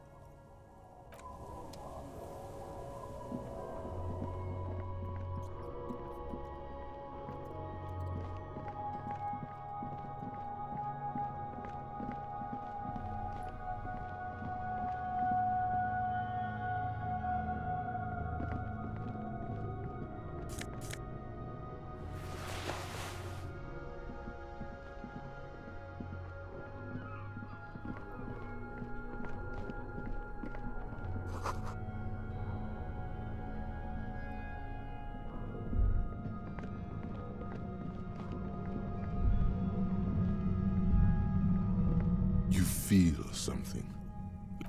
You feel something.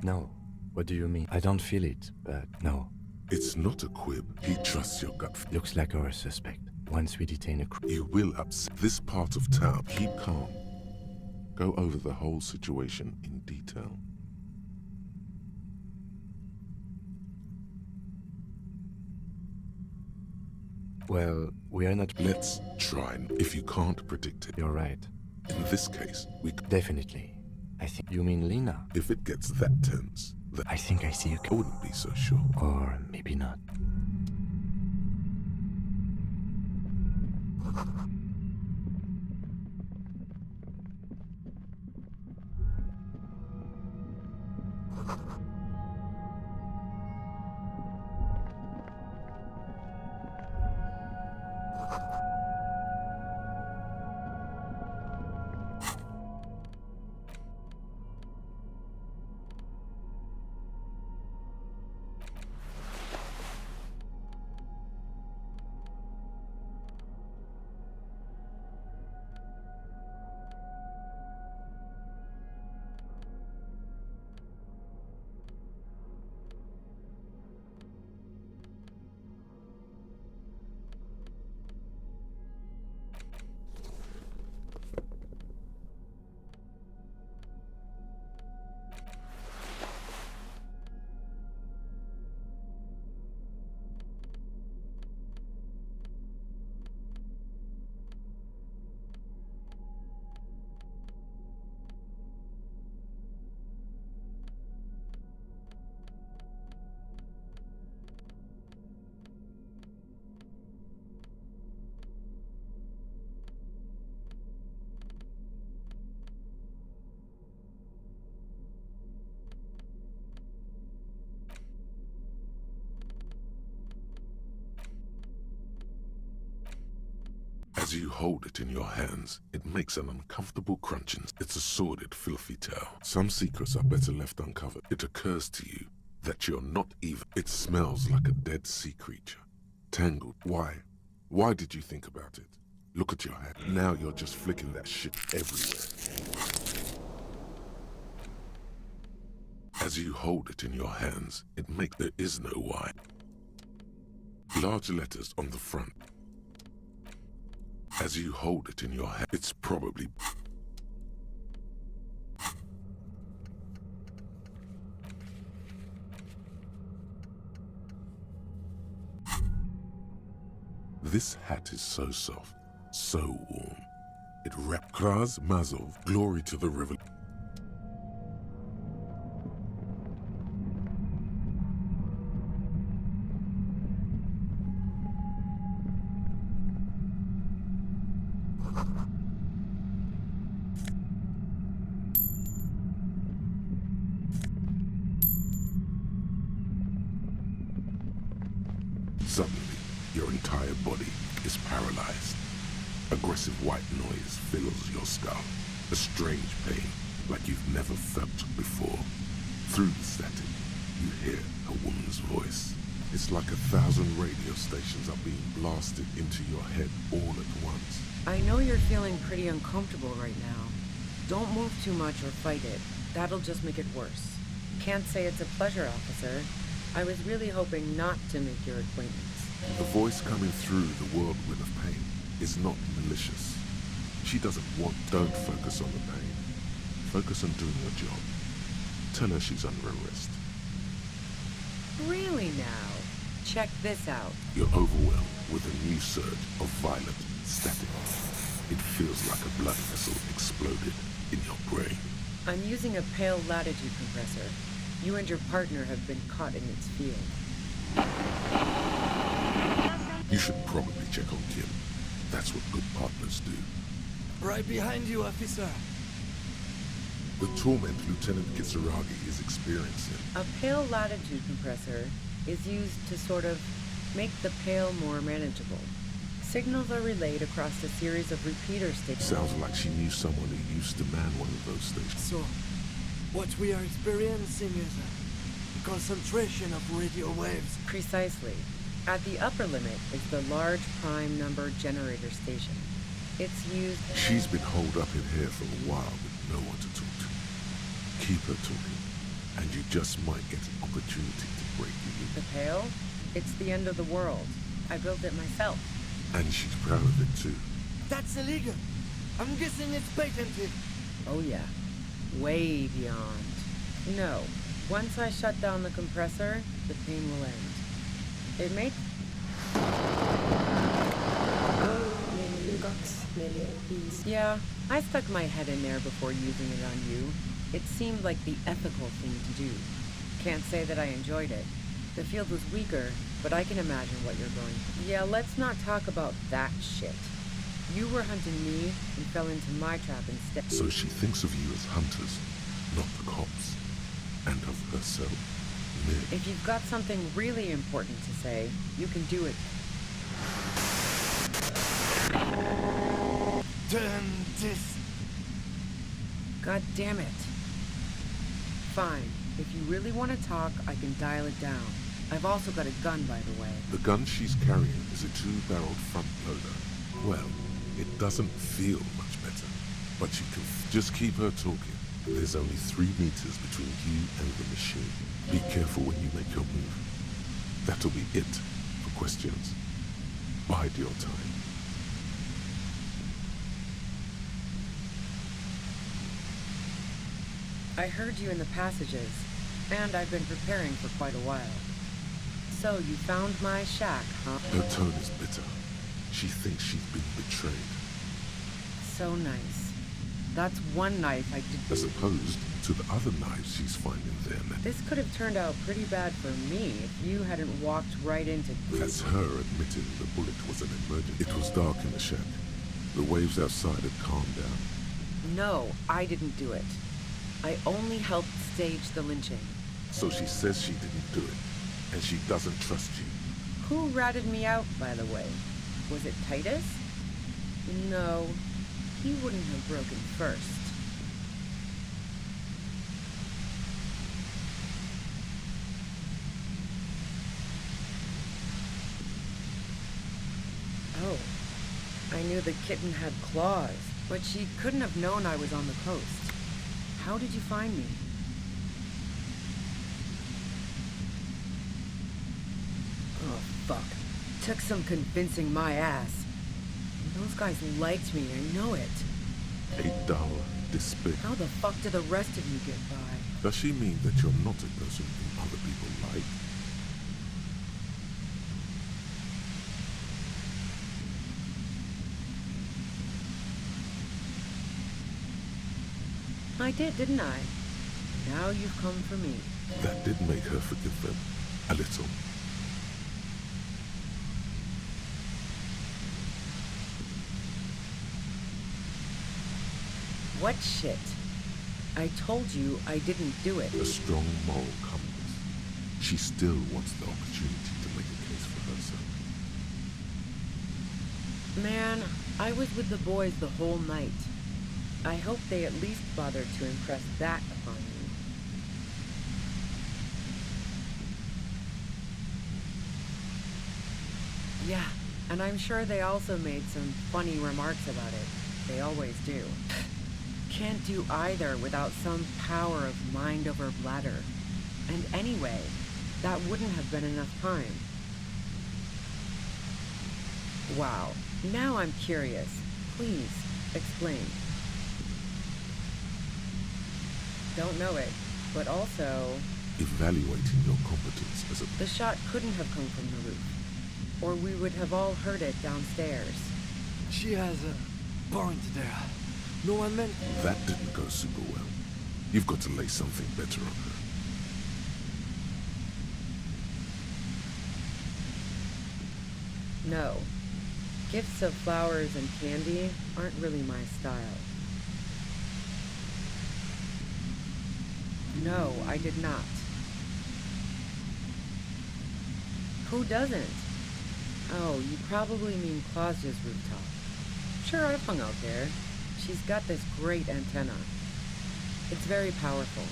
No. What do you mean? I don't feel it, but no. It's not a quib. He trusts your gut. Looks like our suspect. Once we detain a You will upset this part of town. Keep calm. Go over the whole situation in detail. Well, we are not... Let's try. If you can't predict it. You're right. In this case, we... Definitely. I think you mean Lena. If it gets that tense, then I think I see I wouldn't be so sure. Or maybe not. As you hold it in your hands, it makes an uncomfortable crunching. It's a sordid, filthy tale. Some secrets are better left uncovered. It occurs to you that you're not even. It smells like a dead sea creature. Tangled. Why? Why did you think about it? Look at your hand. Now you're just flicking that shit everywhere. As you hold it in your hands, it makes. There is no why. Large letters on the front. As you hold it in your hand, it's probably... This hat is so soft, so warm. It wrapped Kraz Mazov, glory to the river. Suddenly, your entire body is paralyzed. Aggressive white noise fills your skull. A strange pain, like you've never felt before. Through the static, you hear a woman's voice. It's like 1,000 radio stations are being blasted into your head all at once. I know you're feeling pretty uncomfortable right now. Don't move too much or fight it. That'll just make it worse. Can't say it's a pleasure, officer. I was really hoping not to make your acquaintance. The voice coming through the whirlwind of pain is not malicious. She doesn't want. Don't focus on the pain. Focus on doing your job. Tell her she's under arrest. Really now? Check this out. You're overwhelmed with a new surge of violent static. It feels like a blood vessel exploded in your brain. I'm using a pale latitude compressor. You and your partner have been caught in its field. You should probably check on Kim. That's what good partners do. Right behind you, officer. The torment Lieutenant Kisaragi is experiencing. A pale latitude compressor is used to sort of make the pale more manageable. Signals are relayed across a series of repeater stations. Sounds like she knew someone who used to man one of those stations. So, what we are experiencing is a concentration of radio waves. Precisely. At the upper limit is the large prime number generator station. It's used... She's been holed up in here for a while with no one to talk to. Keep her talking, and you just might get an opportunity to break the loop. The pale? It's the end of the world. I built it myself. And she's proud of it too. That's illegal. I'm guessing it's patented. Oh yeah. Way beyond. No. Once I shut down the compressor, the pain will end. It may... Yeah, I stuck my head in there before using it on you. It seemed like the ethical thing to do. Can't say that I enjoyed it. The field was weaker, but I can imagine what you're going through. Yeah, let's not talk about that shit. You were hunting me and fell into my trap instead. So she thinks of you as hunters, not the cops, and of herself, merely. If you've got something really important to say, you can do it. Turn this. God damn it. Fine. If you really want to talk, I can dial it down. I've also got a gun, by the way. The gun she's carrying is a 2-barreled front loader. Well, it doesn't feel much better, but you can just keep her talking. There's only 3 meters between you and the machine. Be careful when you make your move. That'll be it for questions. Bide your time. I heard you in the passages, and I've been preparing for quite a while. So you found my shack, huh? Her tone is bitter. She thinks she's been betrayed. So nice. That's one knife I did... As opposed to the other knives she's finding there now. This could have turned out pretty bad for me if you hadn't walked right into... That's her admitting the bullet was an emergency. It was dark in the shack. The waves outside had calmed down. No, I didn't do it. I only helped stage the lynching. So she says she didn't do it, and she doesn't trust you. Who ratted me out, by the way? Was it Titus? No, he wouldn't have broken first. Oh, I knew the kitten had claws, but she couldn't have known I was on the coast. How did you find me? Oh, fuck. Took some convincing my ass. Those guys liked me, I know it. A dull despair. How the fuck do the rest of you get by? Does she mean that you're not a person whom other people like? I did, didn't I? Now you've come for me. That did make her forgive them. A little. What shit? I told you I didn't do it. A strong moral compass. She still wants the opportunity to make a case for herself. Man, I was with the boys the whole night. I hope they at least bothered to impress that upon me. Yeah, and I'm sure they also made some funny remarks about it. They always do. Can't do either without some power of mind over bladder. And anyway, that wouldn't have been enough time. Wow, now I'm curious. Please, explain. Don't know it, but also... Evaluating your competence as a... The shot couldn't have come from the roof, or we would have all heard it downstairs. She has a point there. No one meant... That didn't go super well. You've got to lay something better on her. No. Gifts of flowers and candy aren't really my style. No, I did not. Who doesn't? Oh, you probably mean Claudia's rooftop. Sure, I've hung out there. She's got this great antenna. It's very powerful.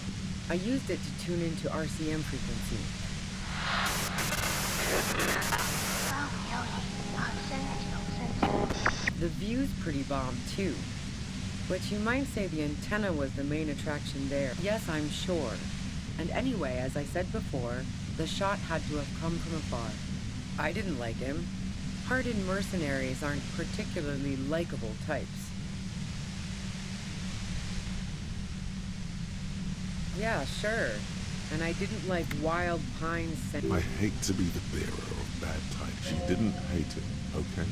I used it to tune into RCM frequency. The view's pretty bomb, too. But you might say the antenna was the main attraction there. Yes, I'm sure. And anyway, as I said before, the shot had to have come from afar. I didn't like him. Hardened mercenaries aren't particularly likable types. Yeah, sure. And I didn't like wild pine scent. I hate to be the bearer of bad tidings. She didn't hate him, okay?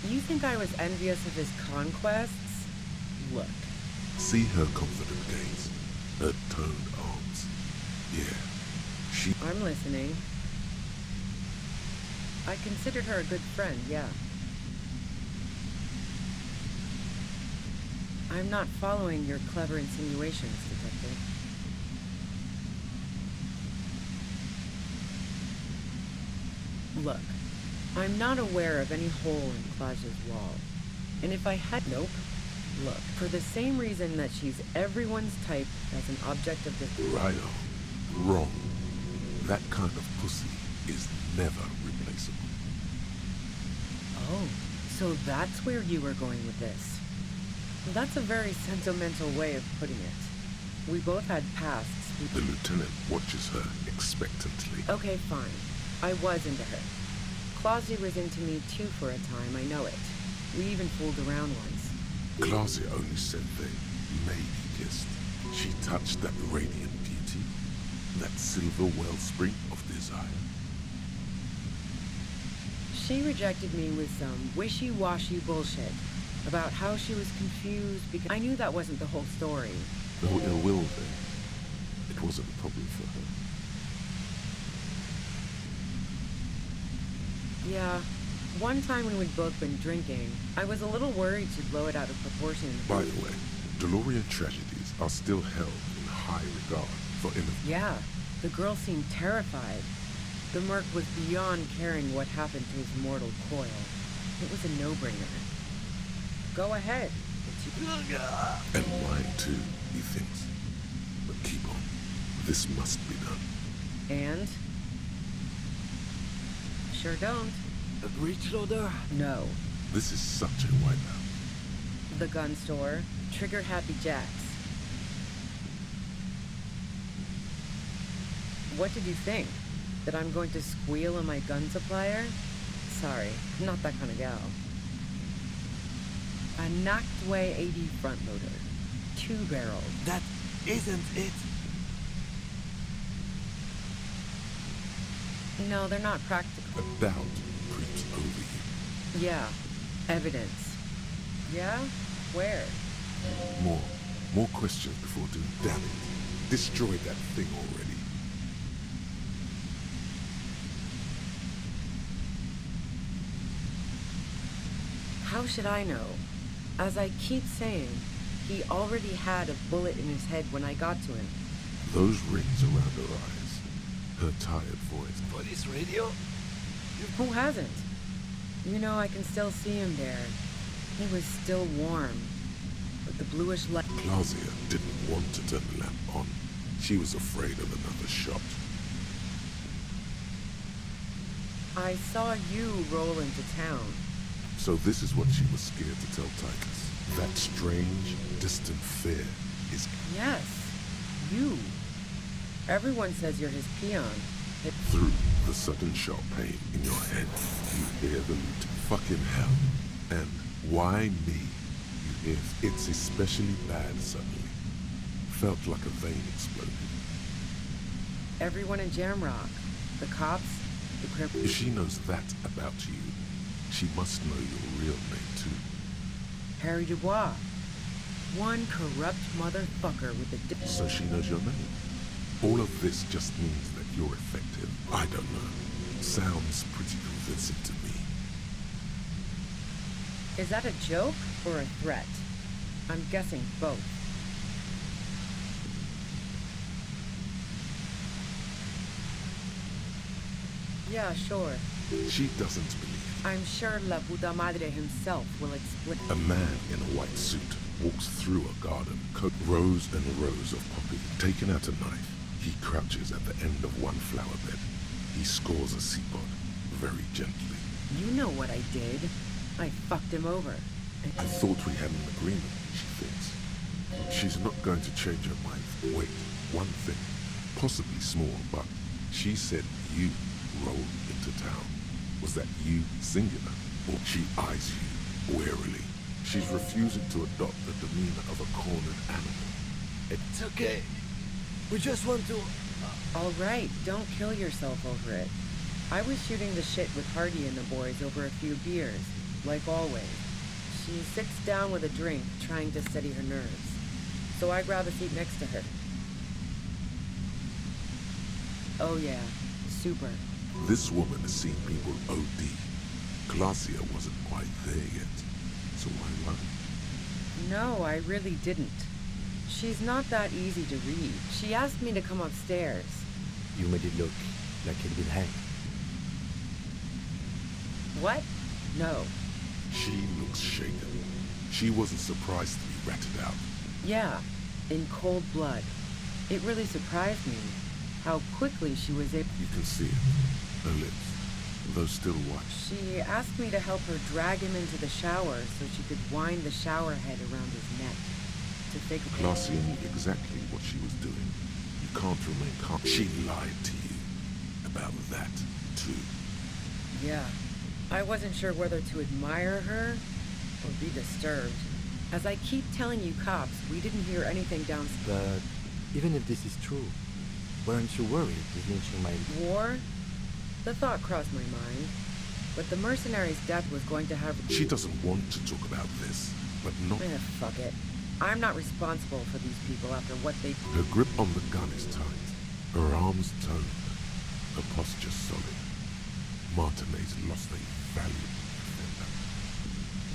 You think I was envious of his conquests? Look. See her confident gaze, her toned arms. Yeah, she... I'm listening. I considered her a good friend, yeah. I'm not following your clever insinuations, Detective. Look, I'm not aware of any hole in Claudia's wall. And if I had... Nope. Look, for the same reason that she's everyone's type as an object of this... Right on. Wrong. That kind of pussy is never replaceable. Oh, so that's where you were going with this. That's a very sentimental way of putting it. We both had pasts. The lieutenant watches her expectantly. Okay, fine. I was into her. Claudia was into me too for a time, I know it. We even fooled around once. Claudia only said they maybe kissed. She touched that radiant beauty, that silver wellspring of desire. She rejected me with some wishy-washy bullshit about how she was confused because I knew that wasn't the whole story. No ill will then. It wasn't a problem for her. Yeah. One time when we'd both been drinking, I was a little worried she'd blow it out of proportion. By the way, DeLorean tragedies are still held in high regard for Yeah, the girl seemed terrified. The merc was beyond caring what happened to his mortal coil. It was a no-brainer. Go ahead. And mine too, he thinks. But keep on. This must be done. And? Sure don't. A breech loader? No. This is such a wipeout. The gun store. Trigger Happy Jacks. What did you think? That I'm going to squeal on my gun supplier? Sorry, I'm not that kind of gal. A Nachtway 80 front loader. 2-barrel. That isn't it. No, they're not practical. A doubt creeps over you. Yeah, evidence. Yeah? Where? More questions before doing damage. Destroy that thing already. How should I know? As I keep saying, he already had a bullet in his head when I got to him. Those rings around her eyes. Her tired voice. Police radio? Who hasn't? You know, I can still see him there. He was still warm. But the bluish light... Claudia didn't want to turn the lamp on. She was afraid of another shot. I saw you roll into town. So this is what she was scared to tell Titus. That strange, distant fear is... Yes, you. Everyone says you're his peon. Through the sudden sharp pain in your head, you hear the loot. Fucking hell. And why me? You hear it's especially bad suddenly. Felt like a vein exploded. Everyone in Jamrock. The cops, the crip... If she knows that about you, she must know your real name too. Harry Dubois. One corrupt motherfucker with a... So she knows your name. All of this just means that you're effective. I don't know. Sounds pretty convincing to me. Is that a joke or a threat? I'm guessing both. Yeah, sure. She doesn't believe. I'm sure La Puta Madre himself will explain. A man in a white suit walks through a garden, rows and rows of poppy. Taking out a knife, he crouches at the end of one flower bed. He scores a seapod, very gently. You know what I did. I fucked him over. I thought we had an agreement, she thinks. She's not going to change her mind. Wait, one thing, possibly small, but she said you rolled into town. Was that you, singular? Or she eyes you warily. She's refusing to adopt the demeanor of a cornered animal. It's okay. We just want to... All right, don't kill yourself over it. I was shooting the shit with Hardy and the boys over a few beers. like always. She sits down with a drink, trying to steady her nerves. So I grab a seat next to her. Oh yeah, super. This woman has seen people OD. Glacia wasn't quite there yet. So why run? No, I really didn't. She's not that easy to read. She asked me to come upstairs. You made it look like he'd been hanged. What? No. She looks shaken. She wasn't surprised to be ratted out. Yeah, in cold blood. It really surprised me how quickly she was able... You can see it. Her lips, though still white. She asked me to help her drag him into the shower so she could wind the shower head around his neck. To fake... Glacia knew exactly what she was doing. You can't remain calm. She lied to you about that, too. Yeah. I wasn't sure whether to admire her or be disturbed. As I keep telling you cops, we didn't hear anything downstairs. But even if this is true, weren't you worried with lynching my... War? The thought crossed my mind. But the mercenary's death was going to have... She doesn't want to talk about this, but not... Fuck it. I'm not responsible for these people after what they... Her grip on the gun is tight. Her arms toned. Her posture solid. Martinez lost a valuable defender.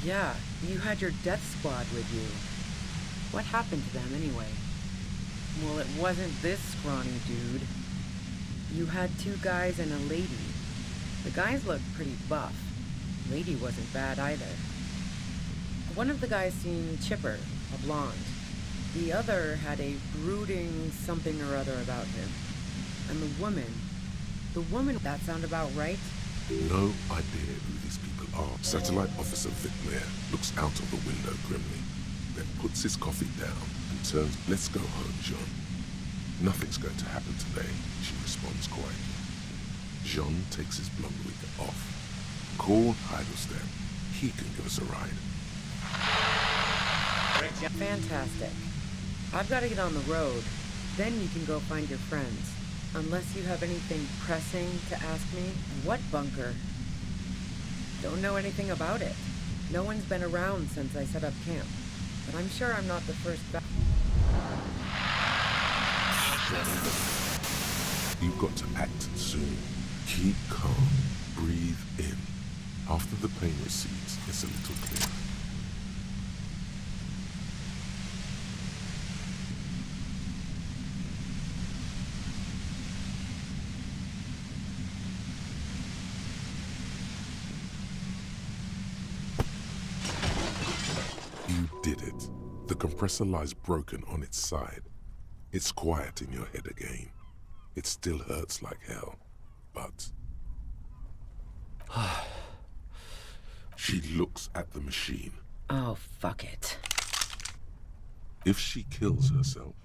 Yeah, you had your death squad with you. What happened to them anyway? Well, it wasn't this scrawny dude. You had two guys and a lady. The guys looked pretty buff. Lady wasn't bad either. One of the guys seemed chipper, a blonde. The other had a brooding something or other about him. And the woman, that sound about right? No idea who these people are. Satellite Officer Viclair looks out of the window grimly, then puts his coffee down and turns. Let's go home, Jean. Nothing's going to happen today, she responds quietly. Jean takes his blonde wig off. Call Heidelstein. He can give us a ride. Fantastic. I've got to get on the road. Then you can go find your friends. Unless you have anything pressing to ask me. What bunker? Don't know anything about it. No one's been around since I set up camp. But I'm sure I'm not the first You've got to act soon. Keep calm. Breathe in. After the pain recedes, it's a little clearer. You did it. The compressor lies broken on its side. It's quiet in your head again. It still hurts like hell, but... She looks at the machine. Oh, fuck it. If she kills herself,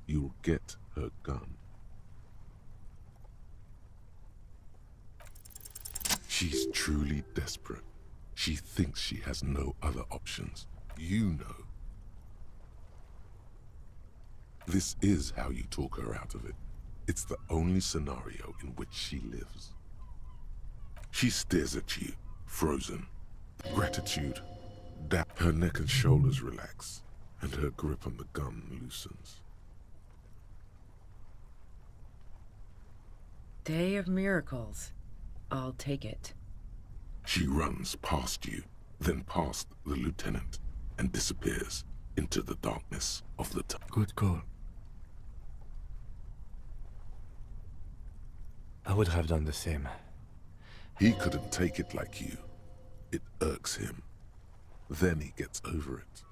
you'll get her gun. She's truly desperate. She thinks she has no other options. You know. This is how you talk her out of it. It's the only scenario in which she lives. She stares at you, frozen. Gratitude. Her neck and shoulders relax, and her grip on the gun loosens. Day of miracles. I'll take it. She runs past you, then past the lieutenant, and disappears into the darkness of the tunnel. Good call. I would have done the same. He couldn't take it like you. It irks him. Then he gets over it.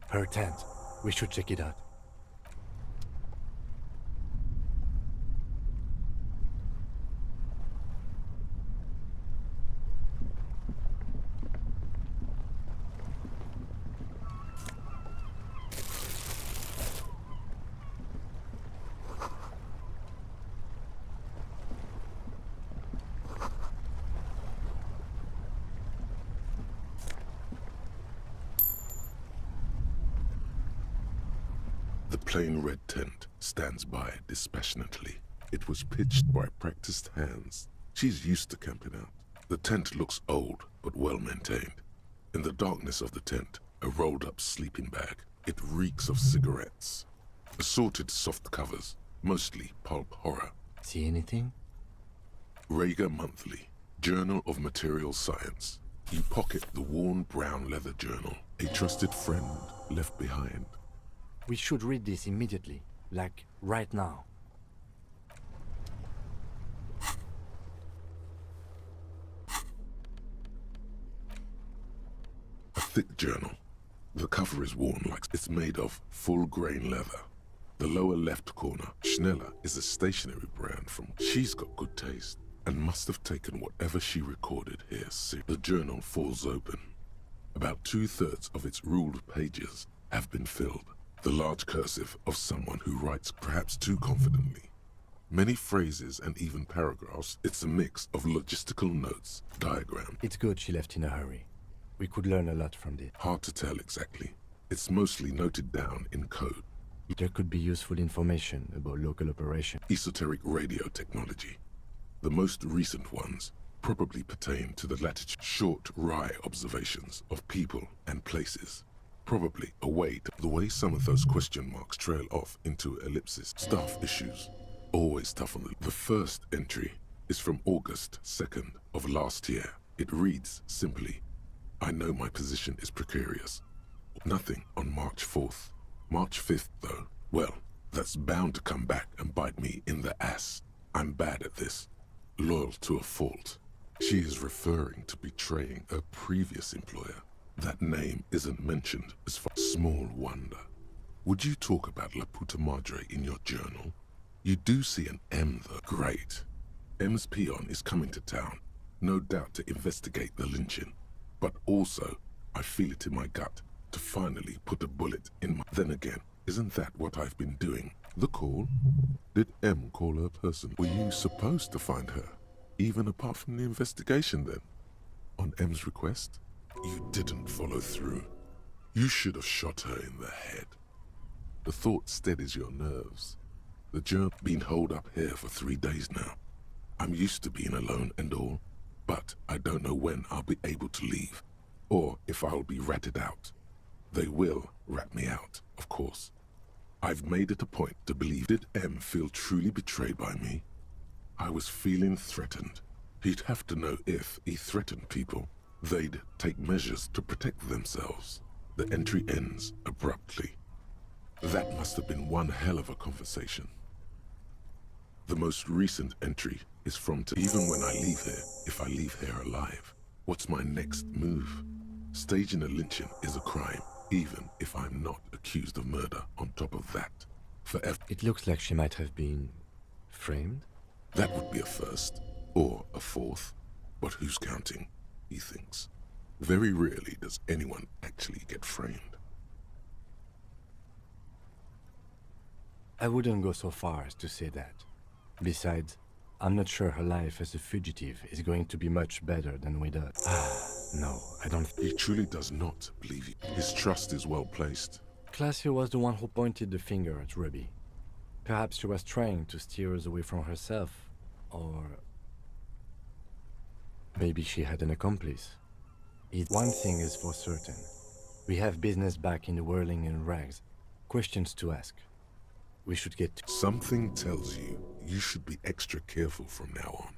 Her tent. We should check it out. The plain red tent stands by dispassionately. It was pitched by practiced hands. She's used to camping out. The tent looks old, but well maintained. In the darkness of the tent, a rolled-up sleeping bag. It reeks of cigarettes. Assorted soft covers, mostly pulp horror. See anything? Rager Monthly, Journal of Material Science. You pocket the worn brown leather journal. A trusted friend left behind. We should read this immediately, like right now. A thick journal. The cover is worn like it's made of full-grain leather. The lower left corner, Schneller, is a stationery brand from... She's got good taste and must have taken whatever she recorded here. The journal falls open. About 2/3 of its ruled pages have been filled. The large cursive of someone who writes perhaps too confidently. Many phrases and even paragraphs. It's a mix of logistical notes, diagrams. It's good she left in a hurry. We could learn a lot from this. Hard to tell exactly. It's mostly noted down in code. There could be useful information about local operation. Esoteric radio technology. The most recent ones probably pertain to the latitude. Short wry observations of people and places. Probably a way to... The way some of those question marks trail off into ellipses. Staff issues. Always tough on them. The first entry is from August 2nd of last year. It reads simply, I know my position is precarious. Nothing on March 4th. March 5th, though, well, that's bound to come back and bite me in the ass. I'm bad at this. Loyal to a fault. She is referring to betraying a previous employer. That name isn't mentioned as far. Small wonder. Would you talk about La Puta Madre in your journal? You do see an M, though. Great. M's peon is coming to town, no doubt to investigate the lynching. But also, I feel it in my gut to finally put a bullet in my... Then again, isn't that what I've been doing? The call? Did M call her person? Were you supposed to find her? Even apart from the investigation then? On M's request? You didn't follow through. You should have shot her in the head. The thought steadies your nerves. The journey been holed up here for 3 days now. I'm used to being alone and all, but I don't know when I'll be able to leave, or if I'll be ratted out. They will rat me out, of course. I've made it a point to believe. Did M feel truly betrayed by me? I was feeling threatened. He'd have to know if he threatened people, they'd take measures to protect themselves. The entry ends abruptly. That must have been one hell of a conversation. The most recent entry is from even when I leave here, if I leave here alive, what's my next move? Staging a lynching is a crime, even if I'm not accused of murder on top of that. Forever. It looks like she might have been framed. That would be a first, or a fourth. But who's counting, he thinks. Very rarely does anyone actually get framed. I wouldn't go so far as to say that. Besides, I'm not sure her life as a fugitive is going to be much better than with us. No, I don't... He truly does not believe you. His trust is well placed. Claudia was the one who pointed the finger at Ruby. Perhaps she was trying to steer us away from herself, or... maybe she had an accomplice. One thing is for certain. We have business back in the whirling and rags. Questions to ask. We should get to... Something tells you you should be extra careful from now on.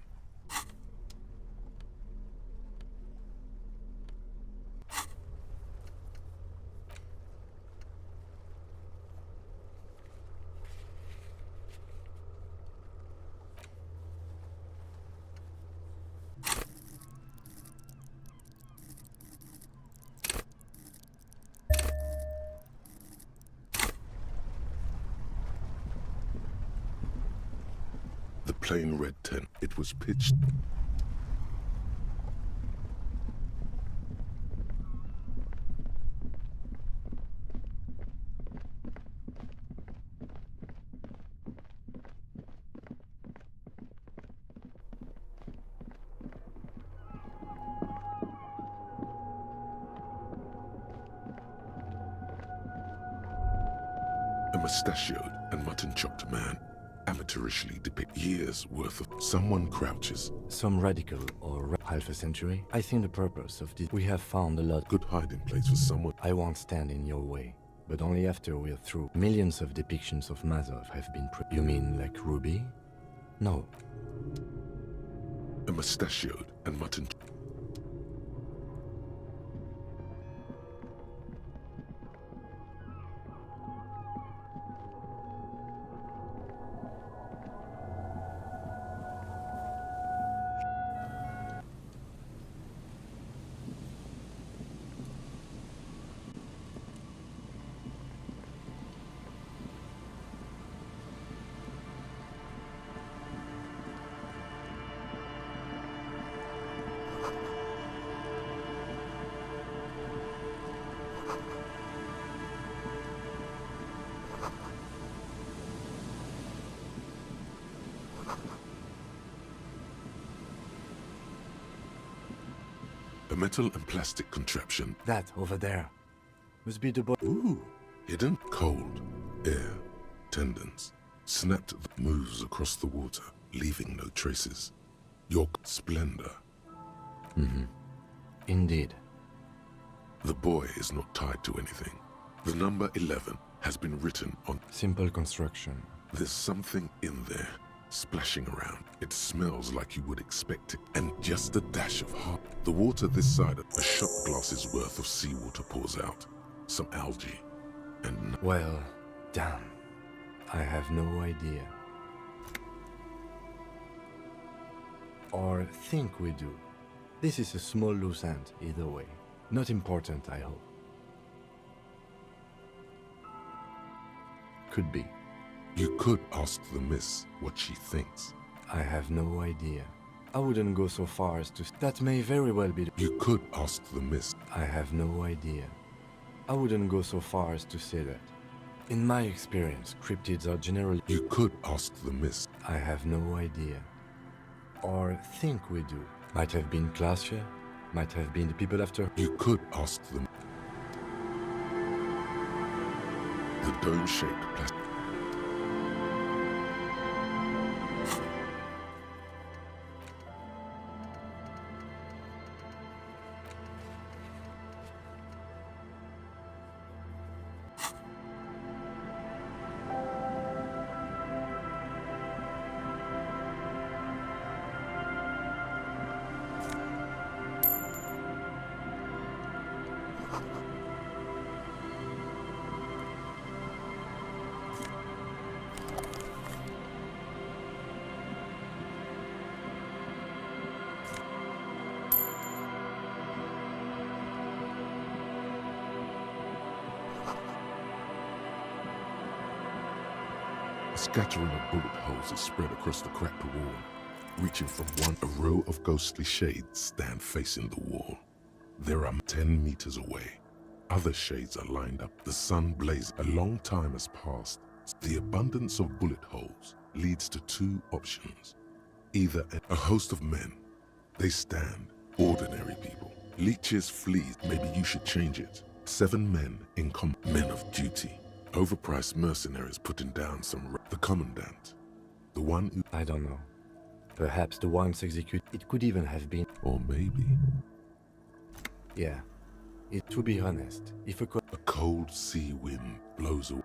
The plain red tent. It was pitched. A mustachioed and mutton-chopped man. amateurishly depict years worth of someone crouches. Some radical or half a century. I think the purpose of this. We have found a lot. Good hiding place for someone. I won't stand in your way, but only after we're through. Millions of depictions of Mazov have been. You mean like Ruby? No. A mustachioed and mutton. A metal and plastic contraption. That over there must be the boy. Ooh. Hidden, cold, air, tendons. Snapped moves across the water, leaving no traces. Your splendor. Indeed. The boy is not tied to anything. The number 11 has been written on. Simple construction. There's something in there, splashing around. It smells like you would expect it, and just a dash of heart. The water this side of a shot glass's worth of seawater pours out. Some algae, and... Well, damn. I have no idea. Or think we do. This is a small loose end, either way. Not important, I hope. Could be. You could ask the miss what she thinks. I have no idea. I wouldn't go so far as to... That may very well be... You could ask the miss. I have no idea. I wouldn't go so far as to say that. In my experience, cryptids are generally... You could ask the miss. I have no idea. Or think we do. Might have been Glacier. Might have been the people after... You could ask them. The dome-shaped plastic... A scattering of bullet holes is spread across the cracked wall. Reaching from one, a row of ghostly shades stand facing the wall. There are 10 meters away. Other shades are lined up. The sun blazes. A long time has passed. The abundance of bullet holes leads to two options. Either a host of men. They stand, ordinary people. Leeches, fleas, maybe you should change it. 7 men in men of duty. Overpriced mercenaries putting down the commandant. The one who... I don't know. Perhaps the ones executed. It could even have been... Or maybe... Yeah. To be honest, if a cold sea wind blows away.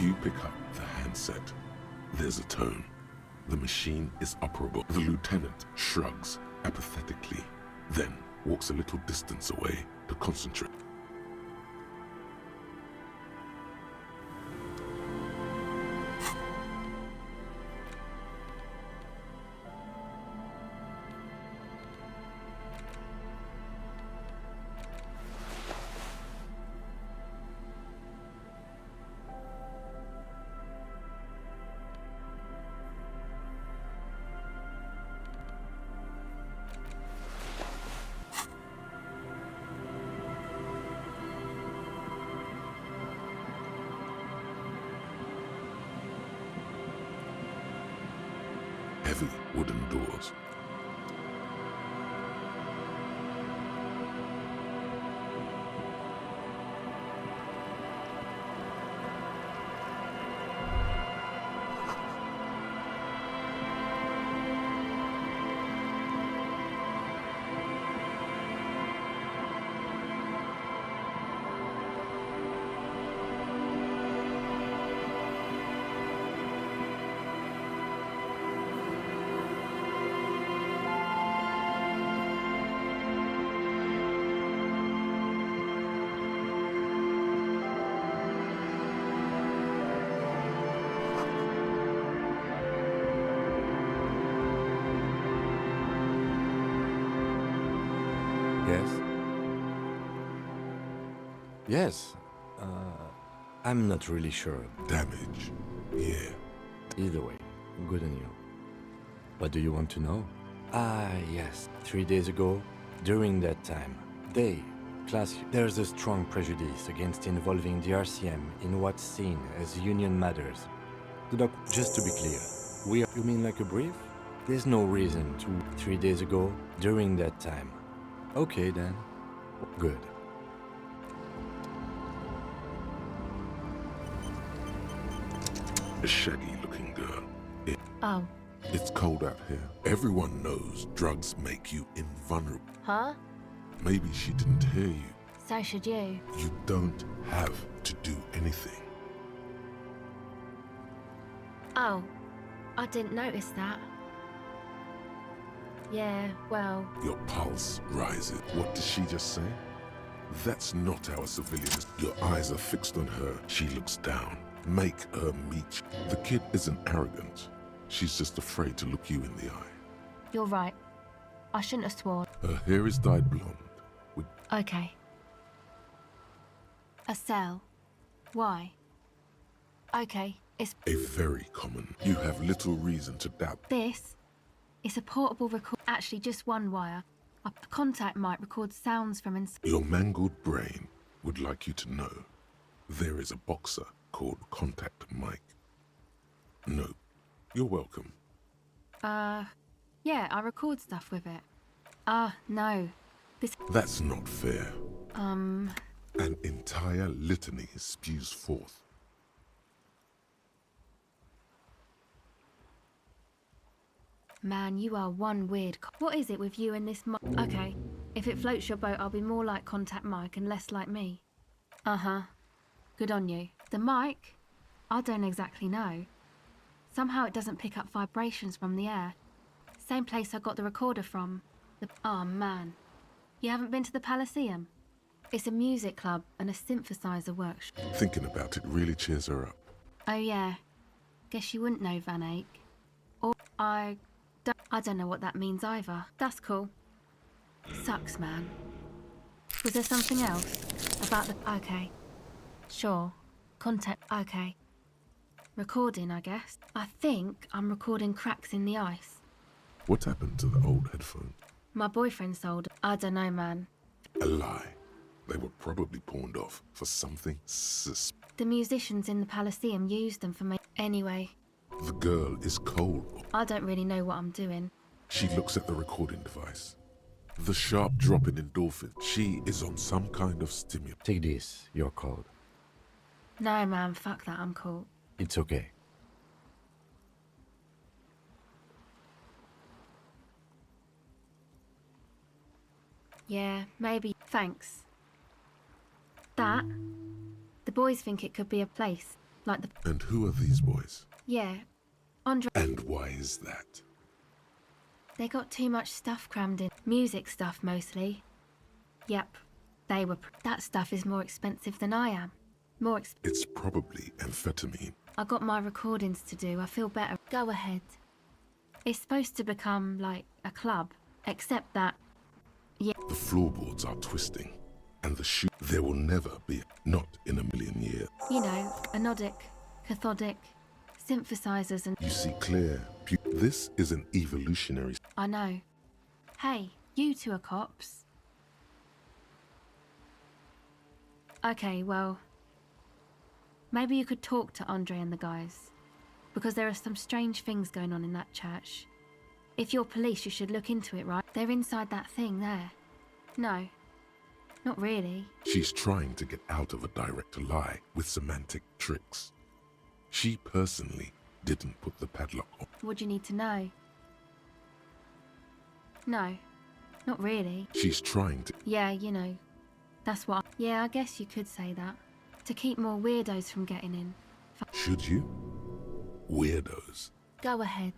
You pick up the handset. There's a tone. The machine is operable. The lieutenant shrugs apathetically, then walks a little distance away to concentrate. Heavy wooden doors. Yes? Yes. I'm not really sure. Damage. Yeah. Either way, good on you. What do you want to know? Ah, yes. 3 days ago, during that time, there's a strong prejudice against involving the RCM in what's seen as union matters. Just to be clear, you mean like a brief? There's no reason to. 3 days ago, during that time. Okay then. Good. A shaggy-looking girl. Oh. It's cold out here. Everyone knows drugs make you invulnerable. Huh? Maybe she didn't hear you. So should you. You don't have to do anything. Oh. I didn't notice that. Yeah, well... Your pulse rises. What did she just say? That's not how a civilian is. Your eyes are fixed on her. She looks down. Make her meet you. The kid isn't arrogant. She's just afraid to look you in the eye. You're right. I shouldn't have sworn. Her hair is dyed blonde. Okay. A cell. Why? Okay, it's... A very common. You have little reason to doubt. This? It's a portable record. Actually, just one wire. A contact mic records sounds from inside. Your mangled brain would like you to know there is a boxer called Contact Mike. No, you're welcome. Yeah, I record stuff with it. No. That's not fair. An entire litany spews forth. Man, you are one weird What is it with you and this Okay, if it floats your boat, I'll be more like Contact Mike and less like me. Uh-huh. Good on you. The mic? I don't exactly know. Somehow it doesn't pick up vibrations from the air. Same place I got the recorder from. Oh, man. You haven't been to the Elysium? It's a music club and a synthesizer workshop. Thinking about it really cheers her up. Oh, yeah. Guess you wouldn't know Van Eyck. Or I don't know what that means either. That's cool. Sucks, man. Was there something else? About the... Okay. Sure. Contact... Okay. Recording, I guess. I think I'm recording cracks in the ice. What happened to the old headphone? My boyfriend sold... I don't know, man. A lie. They were probably pawned off for something The musicians in the Elysium used them for me. Anyway. The girl is cold. I don't really know what I'm doing. She looks at the recording device. The sharp drop in endorphin. She is on some kind of stimulant. Take this. You're cold. No, man. Fuck that. I'm cool. It's okay. Yeah, maybe. Thanks. That? The boys think it could be a place. Like the... And who are these boys? Yeah. Andre... And why is that? They got too much stuff crammed in. Music stuff, mostly. Yep. They were... That stuff is more expensive than I am. It's probably amphetamine. I got my recordings to do. I feel better. Go ahead. It's supposed to become, like, a club. Except that... Yeah. The floorboards are twisting. And the shoe... There will never be... Not in a million years. You know, anodic, cathodic, synthesizers and... You see clear... This is an evolutionary... I know. Hey, you two are cops. Okay, well... Maybe you could talk to Andre and the guys. Because there are some strange things going on in that church. If you're police, you should look into it, right? They're inside that thing there. No. Not really. She's trying to get out of a direct lie with semantic tricks. She personally didn't put the padlock on. What do you need to know? No. Not really. She's trying to... Yeah, you know. That's what... Yeah, I guess you could say that. To keep more weirdos from getting in. Should you? Weirdos. Go ahead.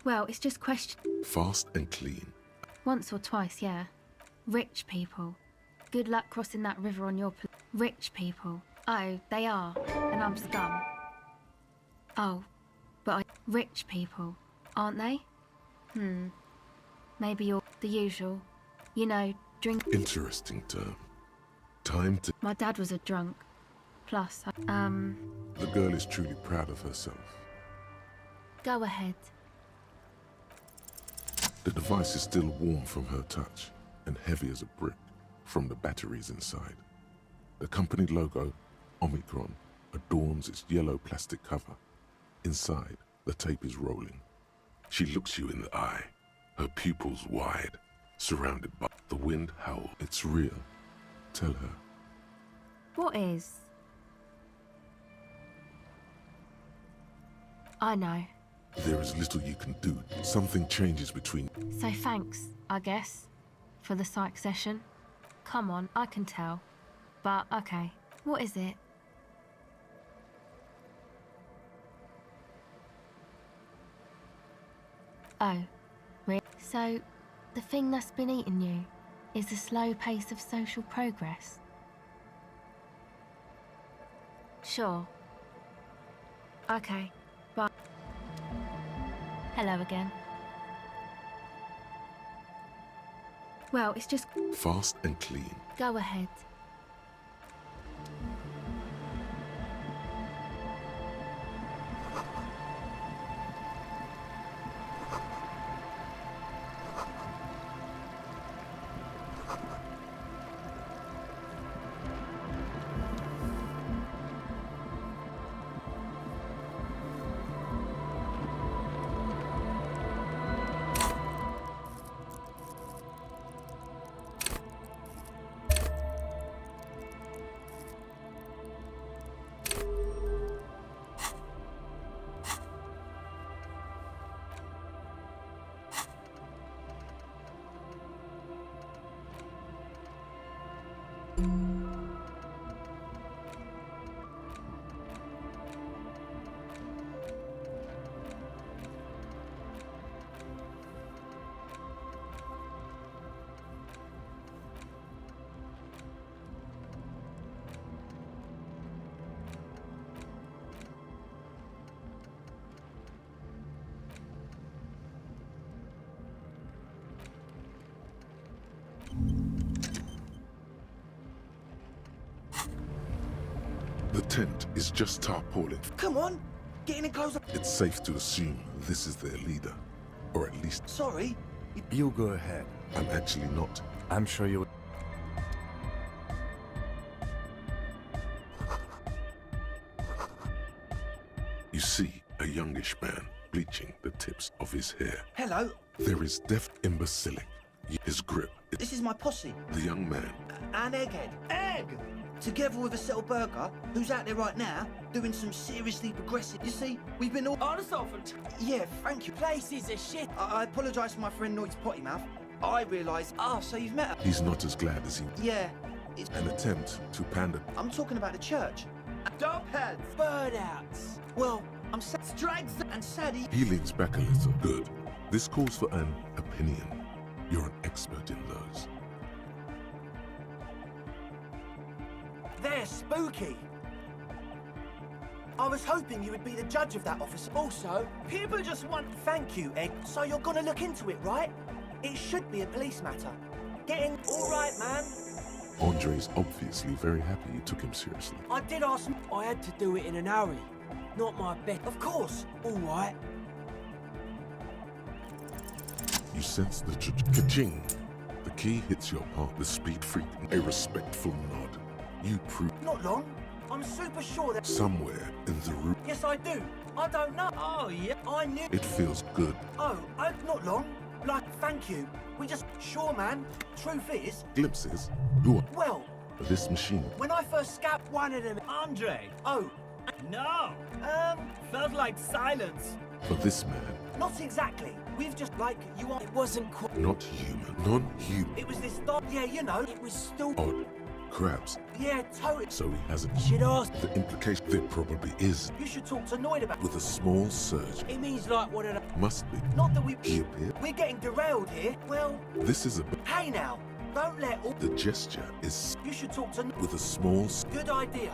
Well, it's just question... Fast and clean. Once or twice, yeah. Rich people. Good luck crossing that river on your... Rich people. Oh, they are. And I'm scum. Oh, but Rich people, aren't they? Maybe you're the usual. You know, drink... Interesting term. Time to... My dad was a drunk. Plus, The girl is truly proud of herself. Go ahead. The device is still warm from her touch and heavy as a brick from the batteries inside. The company logo, Omicron, adorns its yellow plastic cover. Inside, the tape is rolling. She looks you in the eye, her pupils wide, surrounded by the wind howl. It's real. Tell her. What is? I know. There is little you can do. Something changes between... So thanks, I guess, for the psych session. Come on, I can tell. But, okay, what is it? Oh, really? So, the thing that's been eating you is the slow pace of social progress? Sure. Okay, bye. Hello again. Well, it's just... Fast and clean. Go ahead. The tent is just tarpaulin. Come on, get in and close up. It's safe to assume this is their leader. Or at least... Sorry. You go ahead. I'm actually not. I'm sure you... You see a youngish man bleaching the tips of his hair. Hello. There is deft imbecilic. His grip. This is my posse. The young man. An egghead. Egg! Together with a Settle Burger, who's out there right now, doing some seriously progressive. You see, we've been all... Honest offered. Yeah, thank you. Place is a shit. I apologise for my friend Noit's potty mouth. I realised... Ah, so you've met her? He's not as glad as he... Yeah, it's... An attempt to pander. I'm talking about the church. Dopeheads! Burnouts! Well, I'm strikes and saddy. He leans back a little. Good. This calls for an opinion. You're an expert in those. They're spooky. I was hoping you would be the judge of that, officer. Also, people just want... Thank you, Egg. So you're gonna look into it, right? It should be a police matter. Getting... All right, man. Andre's obviously very happy you took him seriously. I did ask... I had to do it in an hurry. Not my best. Of course. All right. You sense the ka-ching. The key hits your heart. The speed freak. A respectful nod. You prove... Not long. I'm super sure that... Somewhere in the room. Yes, I do. I don't know. Oh, yeah. I knew... It feels good. Oh, not long. Like, thank you. We just... Sure, man. Truth is... Glimpses. Who are... Well... This machine. When I first scalped one of them... Andre! Oh. No! Felt like silence. For this man. Not exactly. We've just, like, you are... It wasn't quite... Not human. Non-human. It was this dog... Yeah, you know. It was still... Odd. Crabs. Yeah, totally. So he hasn't... Should ask... The implication there probably is. You should talk to Noid about... With a small surge. It means like what it... Must be. Not that we... He appeared. We're getting derailed here. Well... This is a... Hey now. Don't let all... The gesture is... You should talk to... With a small... Good idea.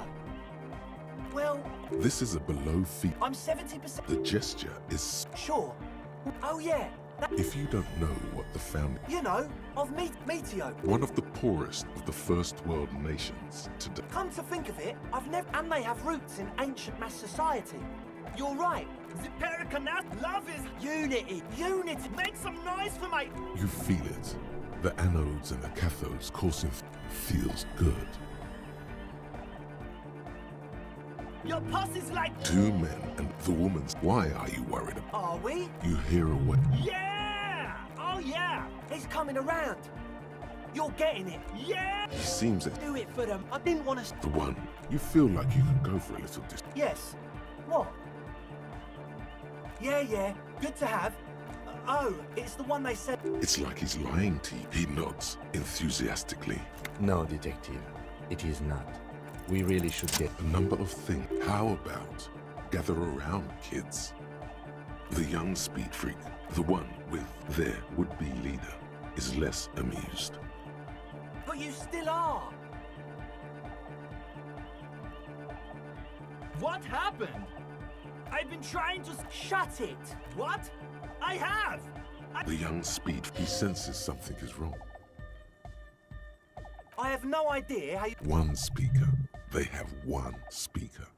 Well... This is a below feet. I'm 70%... The gesture is... Sure. Oh yeah. If you don't know what the founding... You know, of Meteo. One of the poorest of the first world nations today. Come to think of it, I've never... And they have roots in ancient mass society. You're right. The Pericanat love is unity. Unity. Make some noise for my... You feel it. The anodes and the cathodes coursing feels good. Your pussy's like... Two men and the woman's... Why are you worried about... Are we? You hear a what? Yeah! Oh yeah! He's coming around. You're getting it. Yeah! He seems it. Do it for them. I didn't want to... The one. You feel like you could go for a little distance. Yes. What? Yeah. Good to have. Oh, it's the one they said... It's like he's lying to you. He nods enthusiastically. No, detective. It is not. We really should get... A number of things. How about... Gather around, kids. The young speed freak, the one with their would-be leader, is less amused. But you still are. What happened? I've been trying to... Shut it. What? I have! The young speed, he senses something is wrong. I have no idea how you... One speaker. They have one speaker.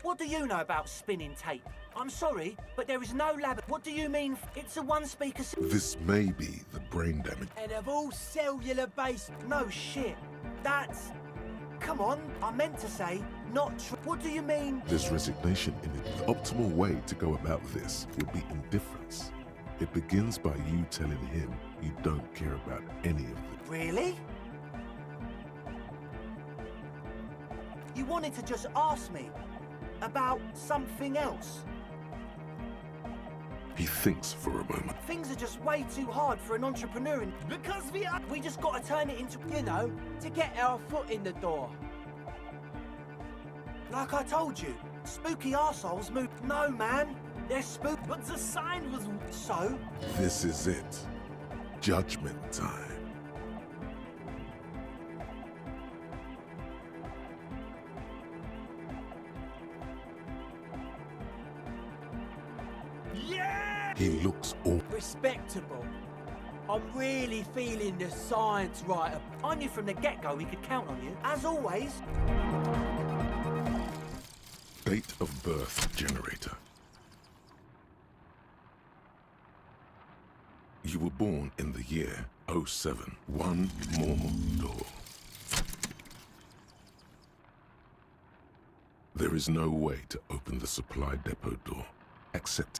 What do you know about spinning tape? I'm sorry, but there is no lab... What do you mean? It's a one-speaker... This may be the brain damage. And of all cellular-based... No shit. That's... Come on, I meant to say, not true. What do you mean? There's resignation in it. The optimal way to go about this would be indifference. It begins by you telling him you don't care about any of it. Really? You wanted to just ask me about something else? He thinks for a moment. Things are just way too hard for an entrepreneur because we just gotta turn it into, you know, to get our foot in the door. Like I told you, spooky arseholes move. No, man, they're spook. But the sign was... So? This is it. Judgment time. Yeah! He looks all... Respectable. I'm really feeling the science right. I knew from the get-go we could count on you. As always. Date of birth generator. You were born in the year 07. One more door. There is no way to open the supply depot door, except...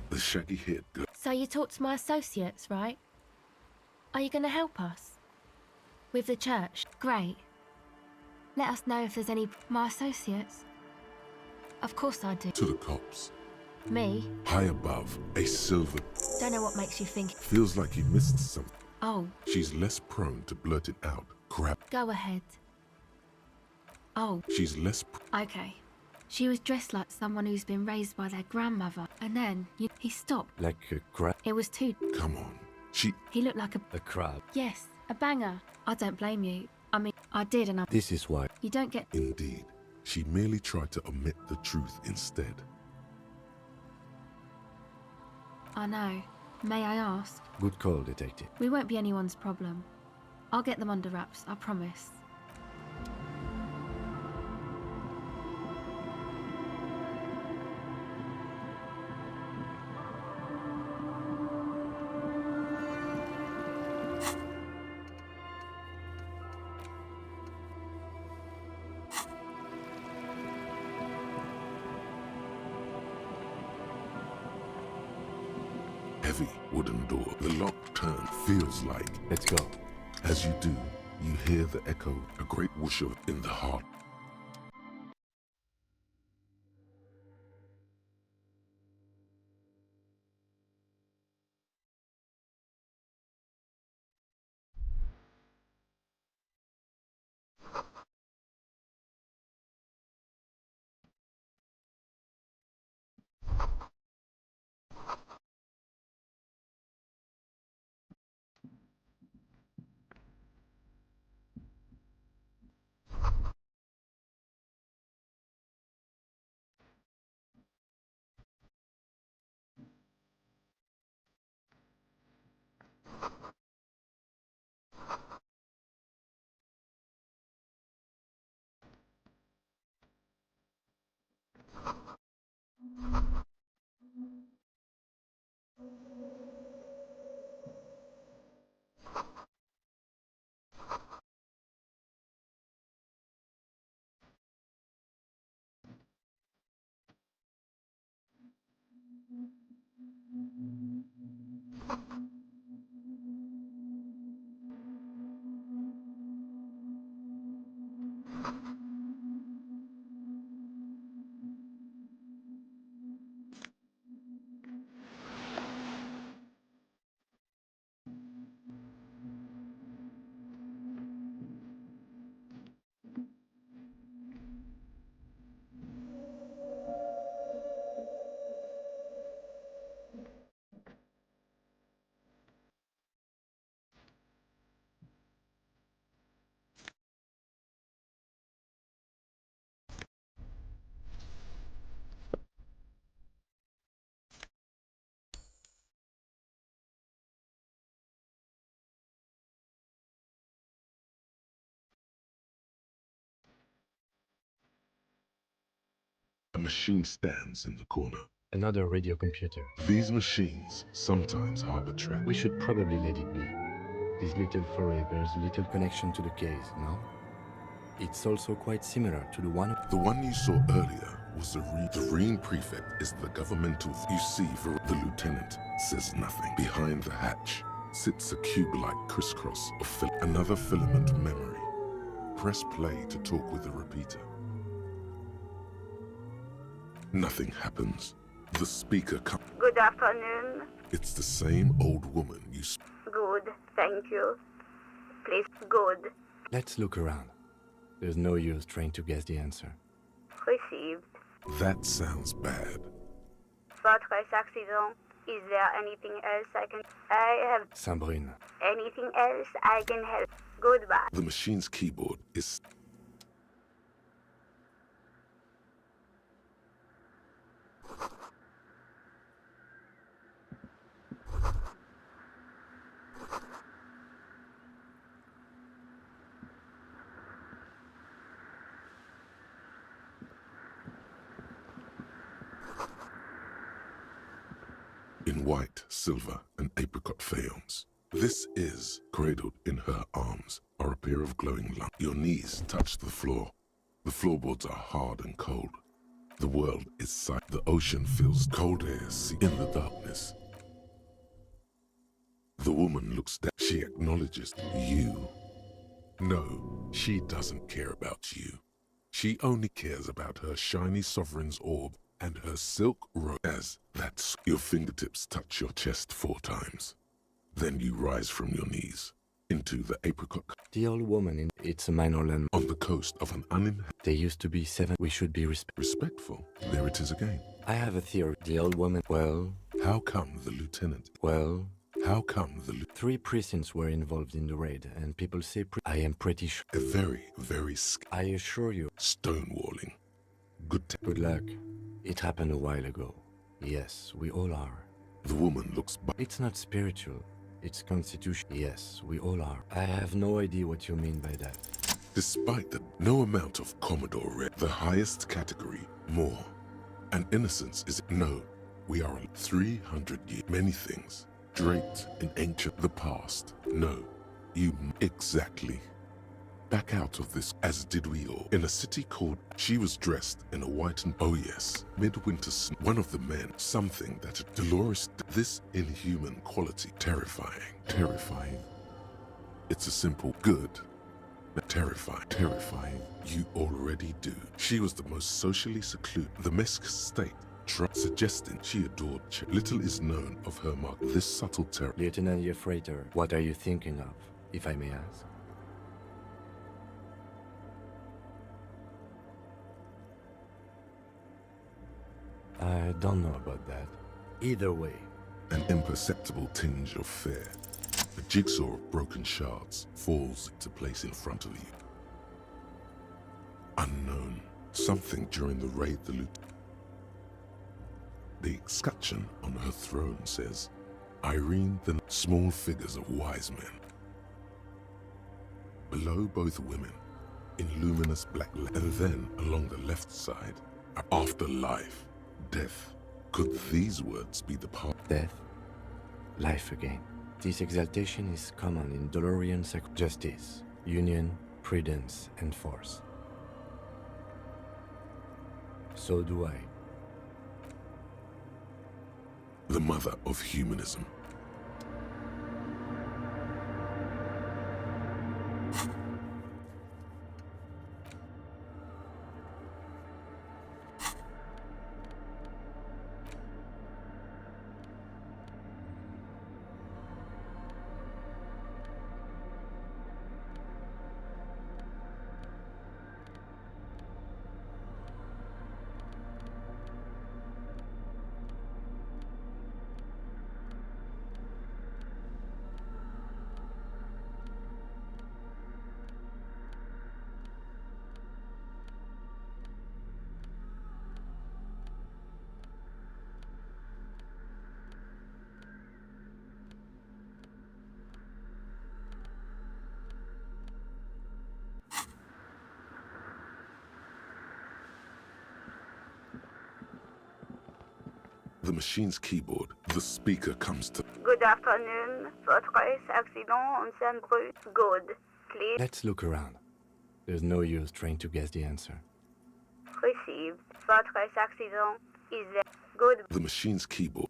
The shaggy-haired girl. So you talked to my associates, right? Are you going to help us? With the church? Great. Let us know if there's any... My associates? Of course I do. To the cops. Me? High above, a silver... Don't know what makes you think... Feels like you missed something. Oh. She's less prone to blurt it out. Grab... Go ahead. Oh. She's less... Okay. She was dressed like someone who's been raised by their grandmother. And then, he stopped. Like a crab? It was too... Come on. He looked like a... A crab? Yes, a banger. I don't blame you. I mean, I did and I... This is why. You don't get... Indeed. She merely tried to omit the truth instead. I know. May I ask? Good call, detective. We won't be anyone's problem. I'll get them under wraps, I promise. Heavy wooden door. The lock turn feels like... Let's go. As you do, you hear the echo, a great whoosh of in the heart. A machine stands in the corner. Another radio computer. These machines sometimes harbor traps. We should probably let it be. This little foray bears little connection to the case, no? It's also quite similar to the one... The one you saw earlier was the Reen prefect is the governmental... You see, the lieutenant says nothing. Behind the hatch sits a cube-like crisscross of another filament memory. Press play to talk with the repeater. Nothing happens. The speaker comes. Good afternoon. It's the same old woman you... Good, thank you. Please, good. Let's look around. There's no use trying to guess the answer. Received. That sounds bad. Fortress accident. Is there anything else I can... I have... Saint-Brune. Anything else I can help? Goodbye. The machine's keyboard is... in white, silver, and apricot faience. This is, cradled in her arms, are a pair of glowing lungs. Your knees touch the floor. The floorboards are hard and cold. The world is silent. The ocean feels cold air in the darkness. The woman looks down. She acknowledges you. No, she doesn't care about you. She only cares about her shiny sovereign's orb and her silk robe. As that's your fingertips touch your chest 4 times. Then you rise from your knees into the apricot. The old woman in it's a minor landmark. On the coast of an uninhabited. There used to be 7. We should be respectful. There it is again. I have a theory. The old woman. Well. How come the lieutenant? Well. How come the 3 precincts were involved in the raid, and people say I am pretty sure. A very, very I assure you. Stonewalling. Good luck. It happened a while ago. Yes, we all are. The woman looks back. It's not spiritual. It's constitution. Yes, we all are. I have no idea what you mean by that. Despite that, no amount of Commodore Red, the highest category, more. And innocence is no. We are 300 years. Many things. Draped in ancient the past. No, you exactly. Back out of this, as did we all. In a city called, she was dressed in a white and oh yes, midwinter. One of the men, something that had Dolores. This inhuman quality, terrifying, terrifying. It's a simple good, terrifying. You already do. She was the most socially secluded. The Mesk state. Suggesting she adored little is known of her mark. This subtle terror. Lieutenant Freighter, what are you thinking of, if I may ask? I don't know about that. Either way. An imperceptible tinge of fear. A jigsaw of broken shards falls into place in front of you. Unknown. Something during the raid the lieutenant. The escutcheon on her throne says, Irene the small figures of wise men. Below both women, in luminous black and then along the left side, afterlife, death. Could these words be the part? Death, life again. This exaltation is common in Dolorian justice, union, prudence, and force. So do I. The mother of humanism. The machine's keyboard, the speaker comes to... Good afternoon. Votre accident on Saint-Bru. Good. Please. Let's look around. There's no use trying to guess the answer. Received. Votre accident is there. Good. The machine's keyboard.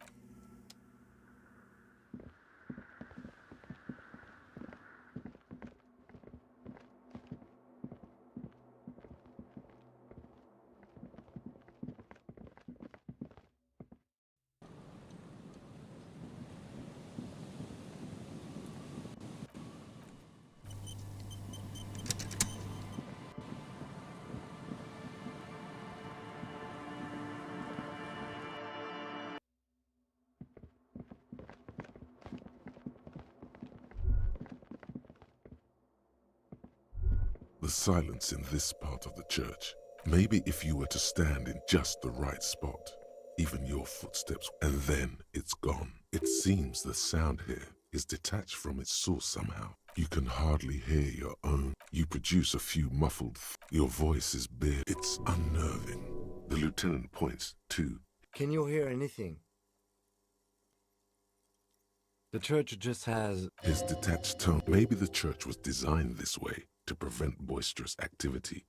The silence in this part of the church. Maybe if you were to stand in just the right spot, even your footsteps, and then it's gone. It seems the sound here is detached from its source somehow. You can hardly hear your own. You produce a few muffled your voice is bare. It's unnerving. The lieutenant points to... Can you hear anything? The church just has... His detached tone. Maybe the church was designed this way to prevent boisterous activity.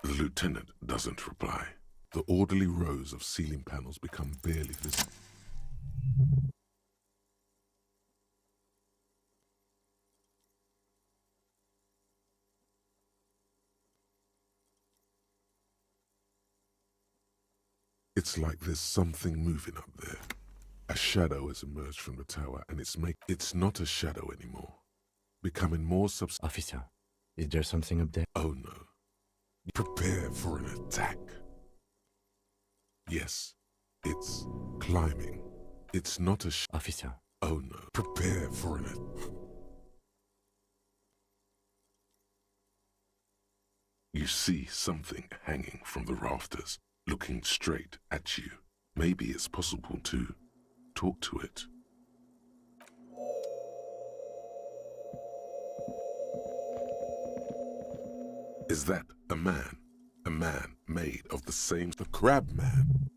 The lieutenant doesn't reply. The orderly rows of ceiling panels become barely visible. It's like there's something moving up there. A shadow has emerged from the tower, and it's not a shadow anymore. Becoming more Officer, is there something up there? Oh no. Prepare for an attack. Yes, it's climbing. It's not a Officer. Oh no. Prepare for an You see something hanging from the rafters, looking straight at you. Maybe it's possible to talk to it. Is that a man? A man made of the same, the crab man.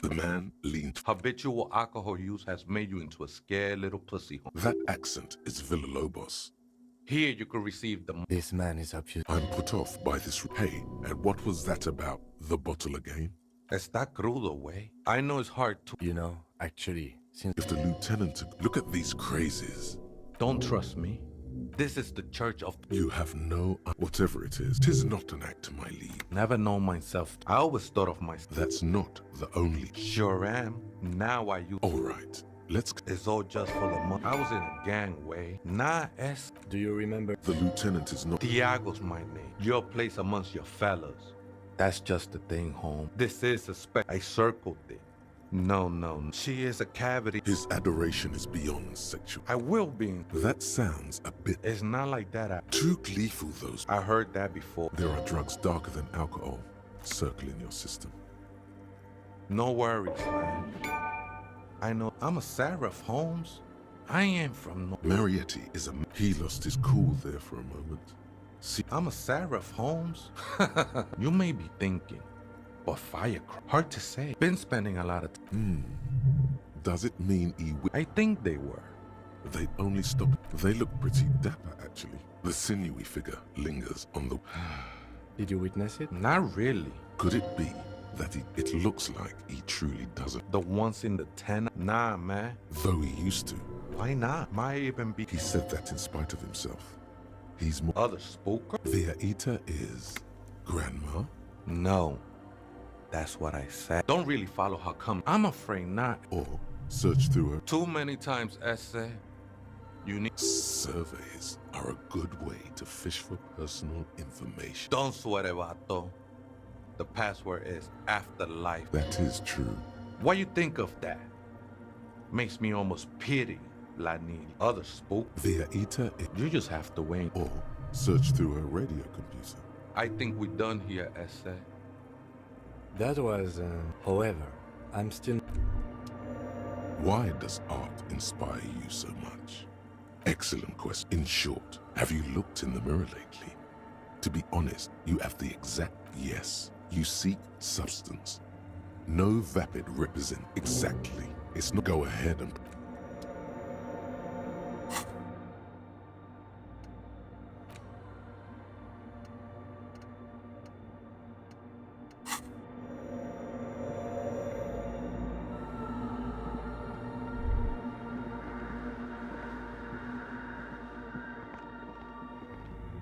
The man leaned. Habitual alcohol use has made you into a scared little pussy. That accent is Villalobos. Here you could receive the... This man is up. I'm put off by this. Hey, and what was that about the bottle again? Está crudo, way. I know it's hard to... You know, actually, since... If the lieutenant... Look at these crazies. Don't trust me. This is the church of... You have no... Whatever it is, 'tis not an act to my league. Never known myself. I always thought of myself. That's not the only... Sure am. Now I use... All right, let's... It's all just for the money. I was in a gang, way. Nah, S. Do you remember? The lieutenant is not... Tiago's my name. Your place amongst your fellas. That's just the thing, home. This is a spec. I circled it. No. She is a cavity. His adoration is beyond sexual. I will be. That sounds a bit... It's not like that. Too gleeful, those... I heard that before. There are drugs darker than alcohol circling your system. No worries, man. I know. I'm a seraph, Holmes. I ain't from no... Marietti is a... He lost his cool there for a moment. See, I'm a seraph, Holmes. You may be thinking, but firecracker. Hard to say. Been spending a lot of time. Does it mean I think they were. They only stop. They look pretty dapper, actually. The sinewy figure lingers on the... Did you witness it? Not really. Could it be that it looks like he truly doesn't? The ones in the 10? Nah, man. Though he used to. Why not? Might even be... He said that in spite of himself. He's more... Other spooker? The Aita is... Grandma? No. That's what I said. Don't really follow her come. I'm afraid not. Or search through her... Too many times, essay. You need... Surveys are a good way to fish for personal information. Don't sweat it, vato. The password is afterlife. That is true. What you think of that? Makes me almost pity Lani. Other spook. The Aita... You just have to wait. Or search through her radio computer. I think we're done here, essay. That was, however, I'm still... Why does art inspire you so much? Excellent question. In short, have you looked in the mirror lately? To be honest, you have the exact yes. You seek substance. No vapid represent exactly. It's not go ahead and...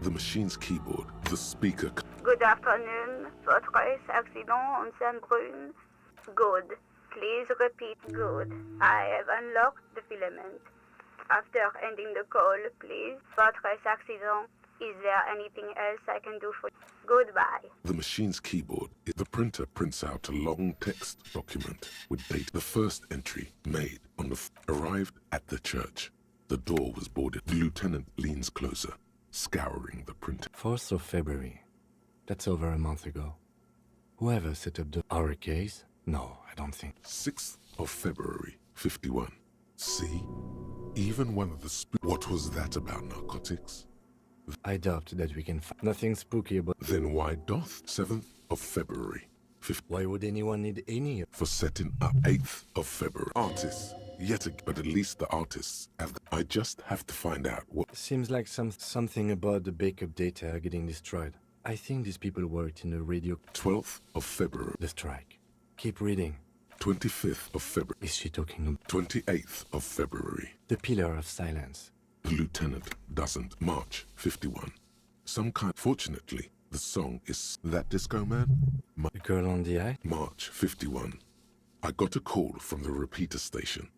The machine's keyboard, the speaker... Good afternoon. Votre accident on Saint-Brune. Good. Please repeat. Good. I have unlocked the filament. After ending the call, please. Votre accident. Is there anything else I can do for you? Goodbye. The machine's keyboard. The printer prints out a long text document with date. The first entry made on the... Arrived at the church. The door was boarded. The lieutenant leans closer, scouring the printer. 4th of February. That's over a month ago. Whoever set up our case? No, I don't think. 6th of February, 51. See? Even one of the What was that about narcotics? I doubt that we can find nothing spooky about... Then why doth 7th of February, 50... Why would anyone need any... For setting up 8th of February. Artists. Yet again, but at least the artists have... I just have to find out what... Seems like something about the backup data getting destroyed. I think these people worked in a radio... 12th of February. The strike. Keep reading. 25th of February. Is she talking... 28th of February. The Pillar of Silence. The lieutenant doesn't. March 51. Some kind... Fortunately, the song is... That Disco Man? The Girl on the Eye? March 51. I got a call from the repeater station.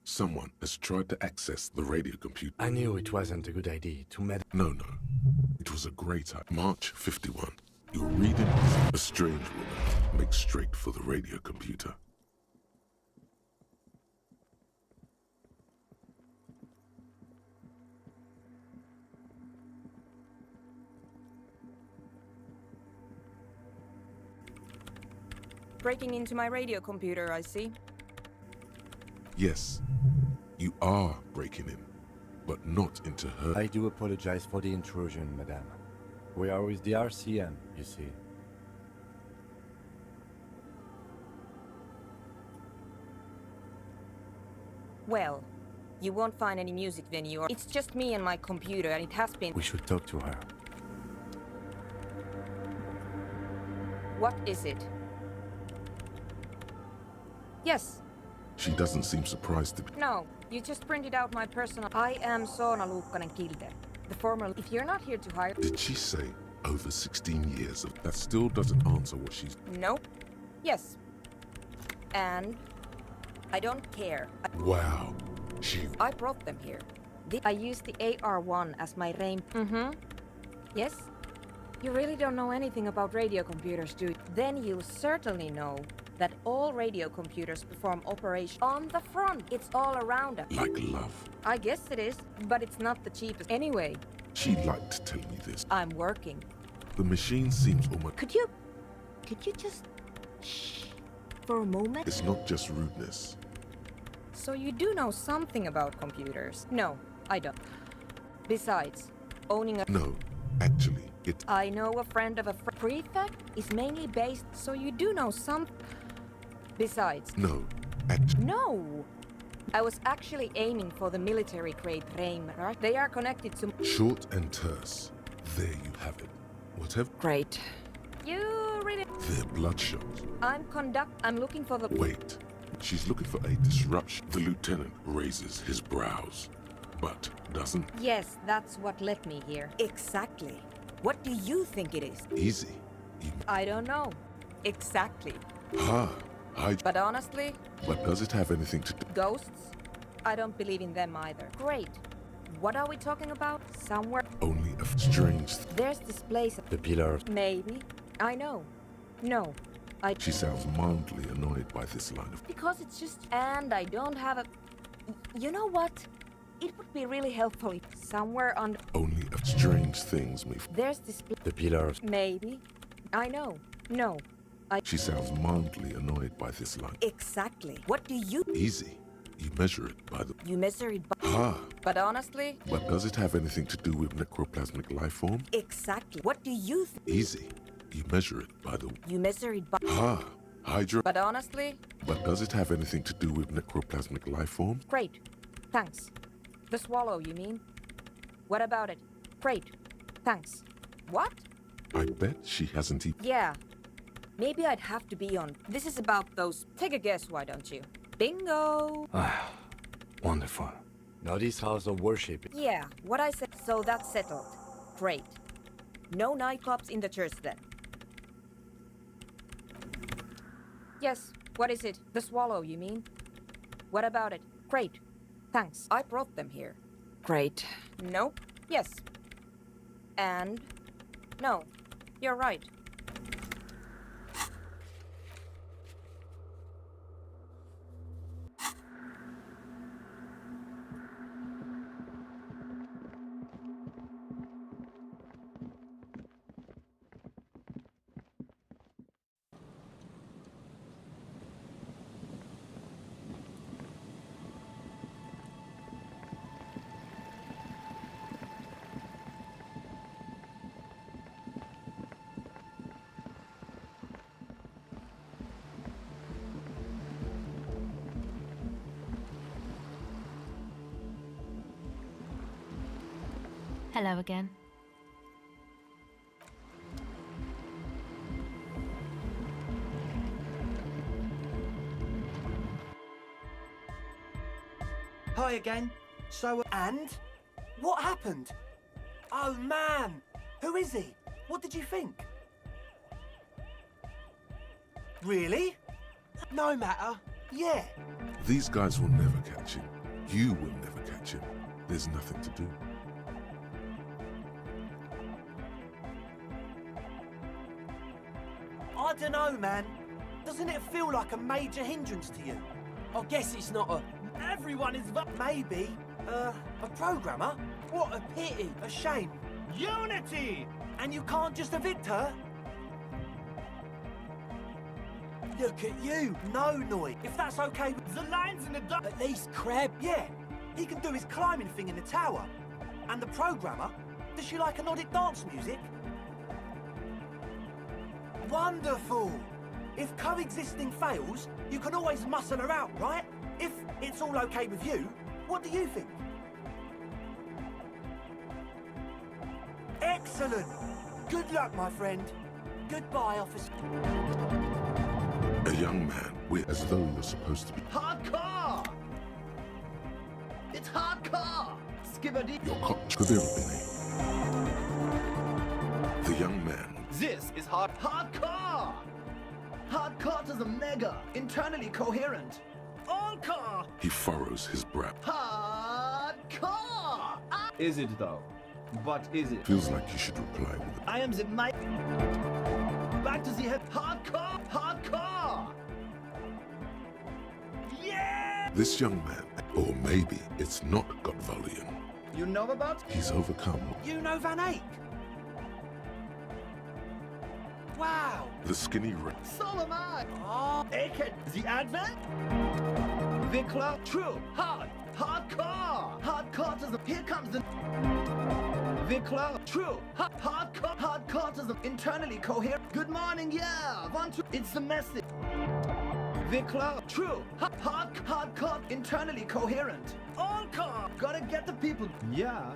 Someone has tried to access the radio computer. I knew it wasn't a good idea to No. It was a great idea. March 51. You're reading a strange woman makes straight for the radio computer. Breaking into my radio computer, I see. Yes, you are breaking in, but not into her. I do apologize for the intrusion, madame. We are with the RCM, you see. Well, you won't find any music venue. It's just me and my computer, and it has been... We should talk to her. What is it? Yes. She doesn't seem surprised to be... No, you just printed out my personal... I am Soona Luukkanen-Kilde, the former... If you're not here to hire... Did she say over 16 years of... That still doesn't answer what she's... Nope. Yes. And... I don't care. Wow. I brought them here. I used the AR-1 as my rain... Yes? You really don't know anything about radio computers, do you? Then you'll certainly know that all radio computers perform operation on the front. It's all around us. Like love. I guess it is, but it's not the cheapest. Anyway. She liked to tell me this. I'm working. The machine seems almost... Could you just... shh for a moment? It's not just rudeness. So you do know something about computers? No, I don't. Besides, owning a... No, actually, it... I know a friend of a prefect is mainly based, so you do know some... Besides... No, actually... No! I was actually aiming for the military-grade Reimer. They are connected to... Short and terse. There you have it. Whatever... Great. You really... They're bloodshot. I'm looking for the... Wait. She's looking for a disruption. The lieutenant raises his brows, but doesn't... Yes, that's what led me here. Exactly. What do you think it is? Easy. I don't know. Exactly. But honestly... But does it have anything to do... Ghosts? I don't believe in them either. Great. What are we talking about? Somewhere... Only a strange... There's this place... The Pillar... Maybe. I know. No. She sounds mildly annoyed by this line of... Because it's just... And I don't have a... You know what? It would be really helpful if somewhere on... Only of strange things may... There's this... The Pillar... Maybe. I know. No. She sounds mildly annoyed by this line. Exactly. What do you... Easy. You measure it by the... You measure it by... But honestly... But does it have anything to do with necroplasmic life form? Exactly. What do you... Easy. You measure it by the... You measure it by... Hydra... But honestly... But does it have anything to do with necroplasmic life form? Great. Thanks. The swallow, you mean? What about it? Great. Thanks. What? I bet she hasn't even... Yeah. Maybe I'd have to be on... This is about those... Take a guess, why don't you? Bingo! Wonderful. Now this house of worship... Yeah, what I said. So that's settled. Great. No nightclubs in the church then. Yes, what is it? The swallow, you mean? What about it? Great. Thanks. I brought them here. Great. Nope. Yes. And... No. You're right. Hello again. Hi again. So, and? What happened? Oh man! Who is he? What did you think? Really? No matter. Yeah. These guys will never catch him. You will never catch him. There's nothing to do. I don't know, man. Doesn't it feel like a major hindrance to you? I guess it's not a... Everyone is... Maybe. A programmer? What a pity. A shame. Unity! And you can't just evict her? Look at you. No, Noi. If that's okay with... The line's in the dark. At least Crab. Yeah. He can do his climbing thing in the tower. And the programmer? Does she like Nordic dance music? Wonderful! If coexisting fails, you can always muscle her out, right? If it's all okay with you, what do you think? Excellent! Good luck, my friend. Goodbye, officer. A young man, as though you're supposed to be. Hardcore! It's hardcore! Skibbity! Your cop could there have been the young man. This is hardcore! Hardcore to the mega, internally coherent. All car! He furrows his brow. Hardcore! Is it though? What is it? Feels like you should reply with I am the mic. Back to the head. Hardcore! Hardcore! Yeah! this young man. Or maybe it's not got volume. You know about? He's overcome. You know Van Eyck? Wow! The skinny rat. So am I! Oh, Aiken, the Advent? Vikla, true, hardcore! Hardcore to the, here comes the... Vikla, true, hardcore to the, internally coherent. Good morning, yeah, it's the message. Vikla, true, hardcore, internally coherent. All car, gotta get the people, yeah.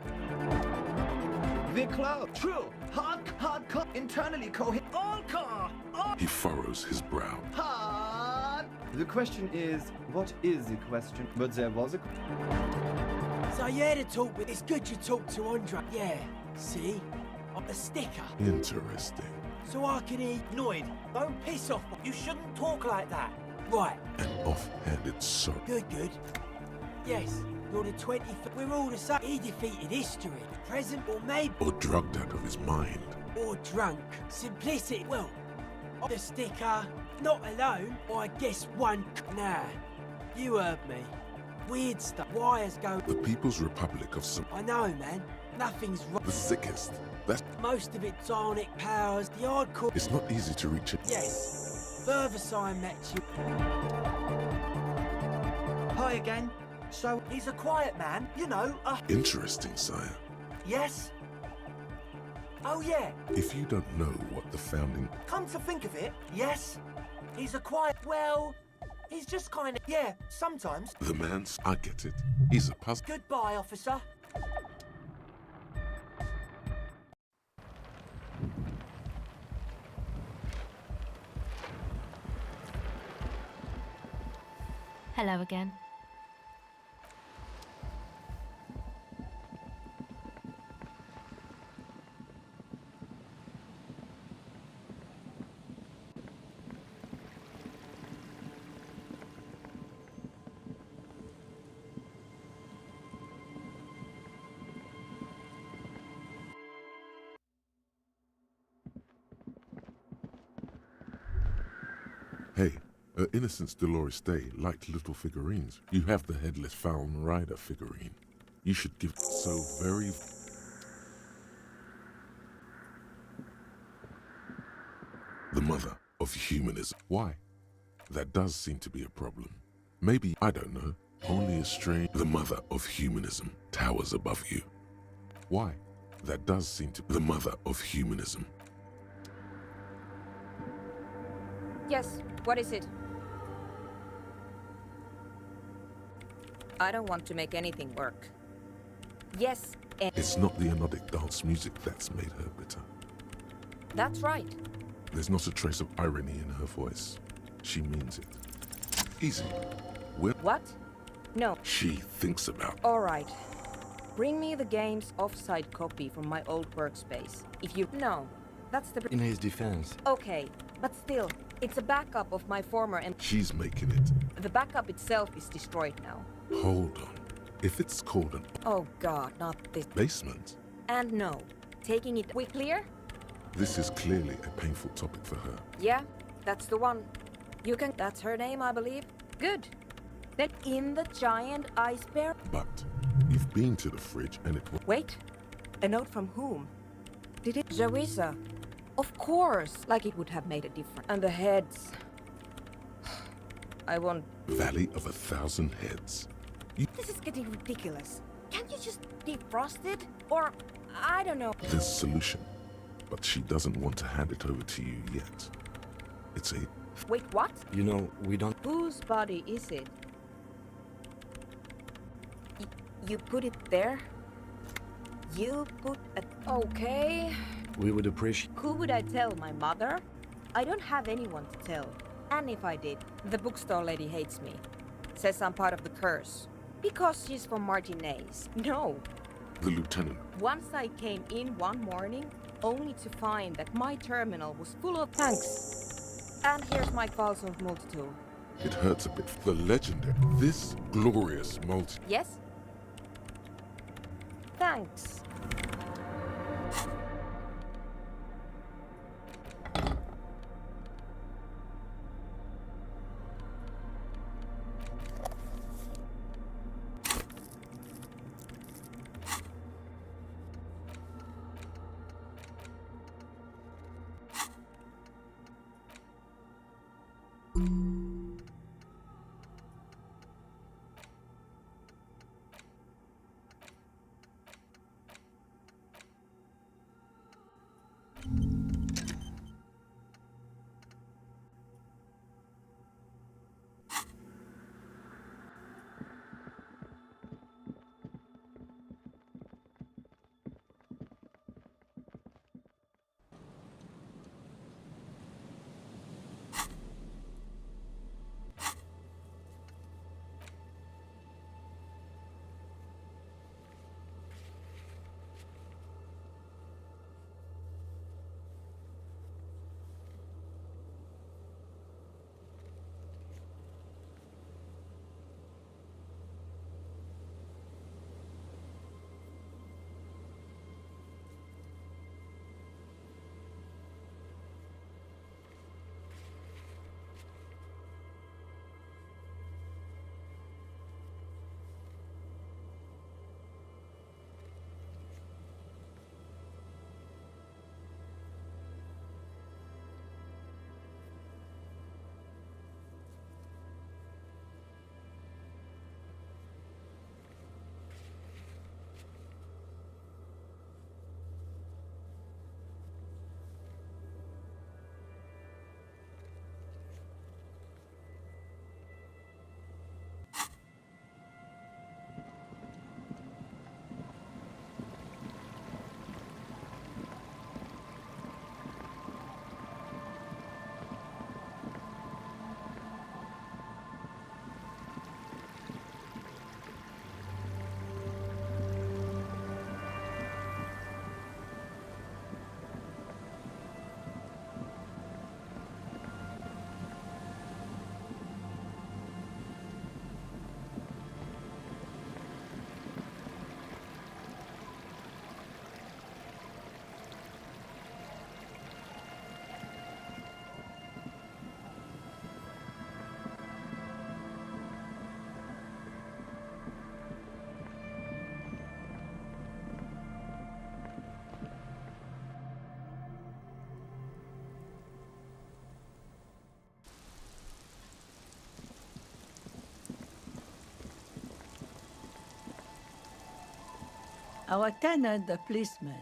Vikla, true, hardcore, internally coherent. All car, He furrows his brow. hard. The question is, what is the question? But there was a... So yeah, to talk with. It's good you talked to Andre. Yeah, see? A sticker. Interesting. So I can eat. Noid, don't piss off. You shouldn't talk like that. Right. An off-handed soul. Good. Yes, you're the 25th. We're all the same. He defeated history. Present or maybe... Or drugged out of his mind. Or drunk. Simplicity. Well, the sticker. Not alone. Or I guess one... Nah. You heard me. Weird stuff. Wires go... The People's Republic of Some... I know, man. Nothing's wrong. The sickest. That's... Most of it sonic powers. The hardcore... It's not easy to reach it. Yes. Further sign met you. Hi again. So, he's a quiet man, you know, Interesting, sire. Yes? Oh, yeah. If you don't know what the founding... Come to think of it, yes. He's a quiet... Well, he's just kind of... Yeah, sometimes. The man's... I get it. He's a puzzle. Goodbye, officer. Hello again. Hey, her Innocence Dolores Day liked little figurines. You have the Headless Falcon Rider figurine. You should give so very... The mother of humanism. Why? That does seem to be a problem. Maybe, I don't know, only a strange... The mother of humanism towers above you. Why? That does seem to... The mother of humanism. Yes, what is it? I don't want to make anything work. Yes, and... It's not the anodic dance music that's made her bitter. That's right. There's not a trace of irony in her voice. She means it. Easy. What? No. She thinks about. All right. Bring me the game's offsite copy from my old workspace. If you... No. That's the... In his defense, Okay. But still, it's a backup of my former... She's making it. The backup itself is destroyed now. Hold on. If it's called an Oh god, not this. basement, And no. Taking it... We clear? this is clearly a painful topic for her. Yeah, that's the one. You can... That's her name, I believe. Good. Then in the giant ice bear... But you've been to the fridge and it was. Wait. A note from whom? Did it... Zarisa. Of course. Like it would have made a difference. And the heads... I won't... Valley of 1,000 Heads. This is getting ridiculous. Can't you just defrost it? Or... I don't know. There's a solution, but she doesn't want to hand it over to you yet. It's a. Wait, what? you know, we don't. Whose body is it? You put it there? You put it... Okay. We would appreciate. Who would I tell? My mother? I don't have anyone to tell. And if I did, the bookstore lady hates me. Says I'm part of the curse. Because she's from Martinez. No. The lieutenant. Once I came in one morning, only to find that my terminal was full of... Thanks. And here's my files of multitool. It hurts a bit. The legendary. This glorious multi. Yes? Thanks. Our tenant, the policeman.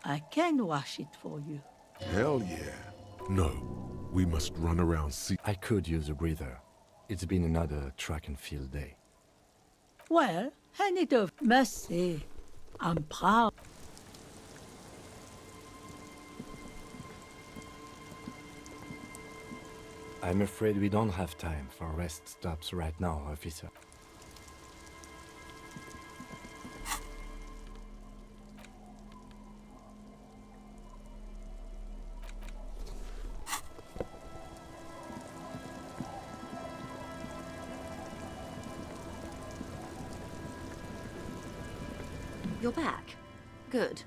I can wash it for you. Hell yeah. No, we must run around see. I could use a breather. It's been another track and field day. Well, hand it over. Must say, I'm proud. I'm afraid we don't have time for rest stops right now, officer. You're back. Good.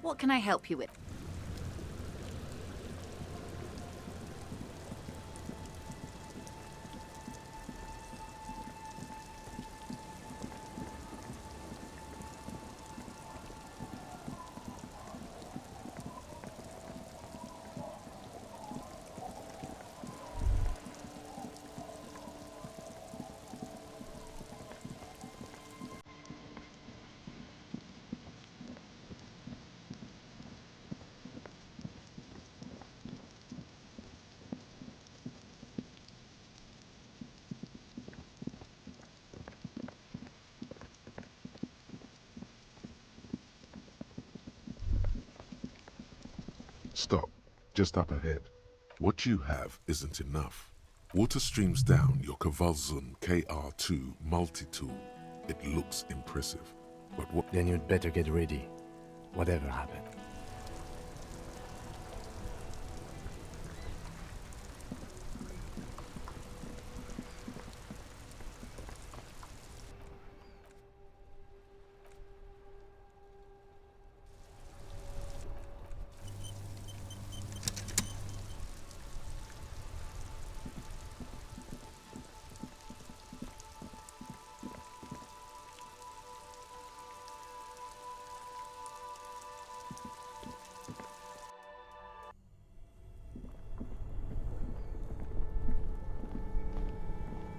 What can I help you with? Stop. Just up ahead. What you have isn't enough. Water streams down your Kvalzun KR2 multi-tool. It looks impressive, but what— Then you'd better get ready, whatever happens.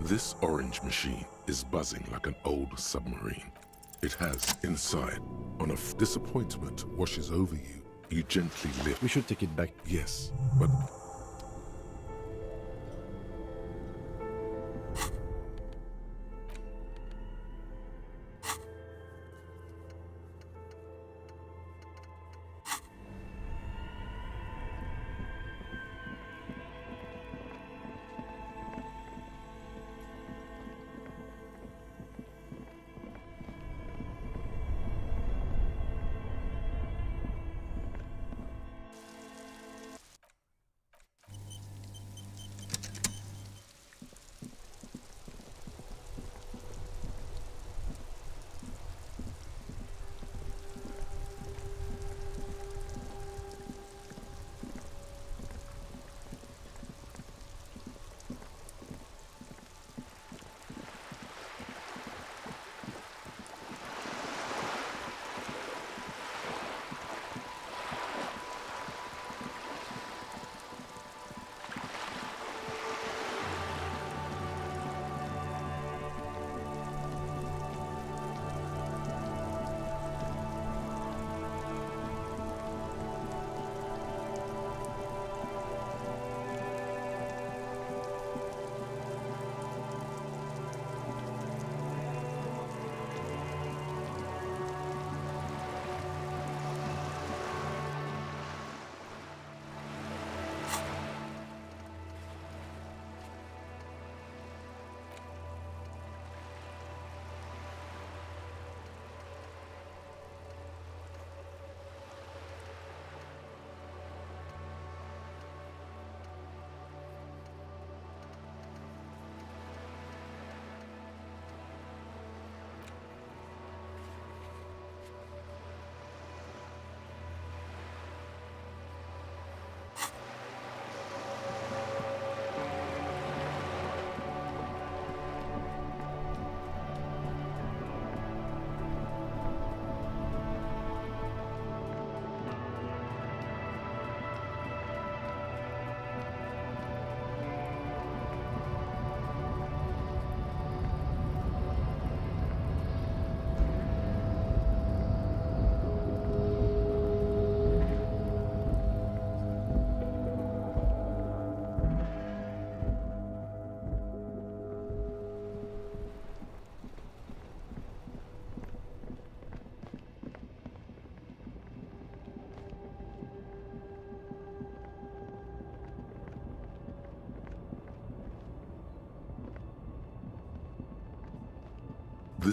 This orange machine is buzzing like an old submarine. It has, inside, on a disappointment washes over you, you gently lift. We should take it back. Yes, but—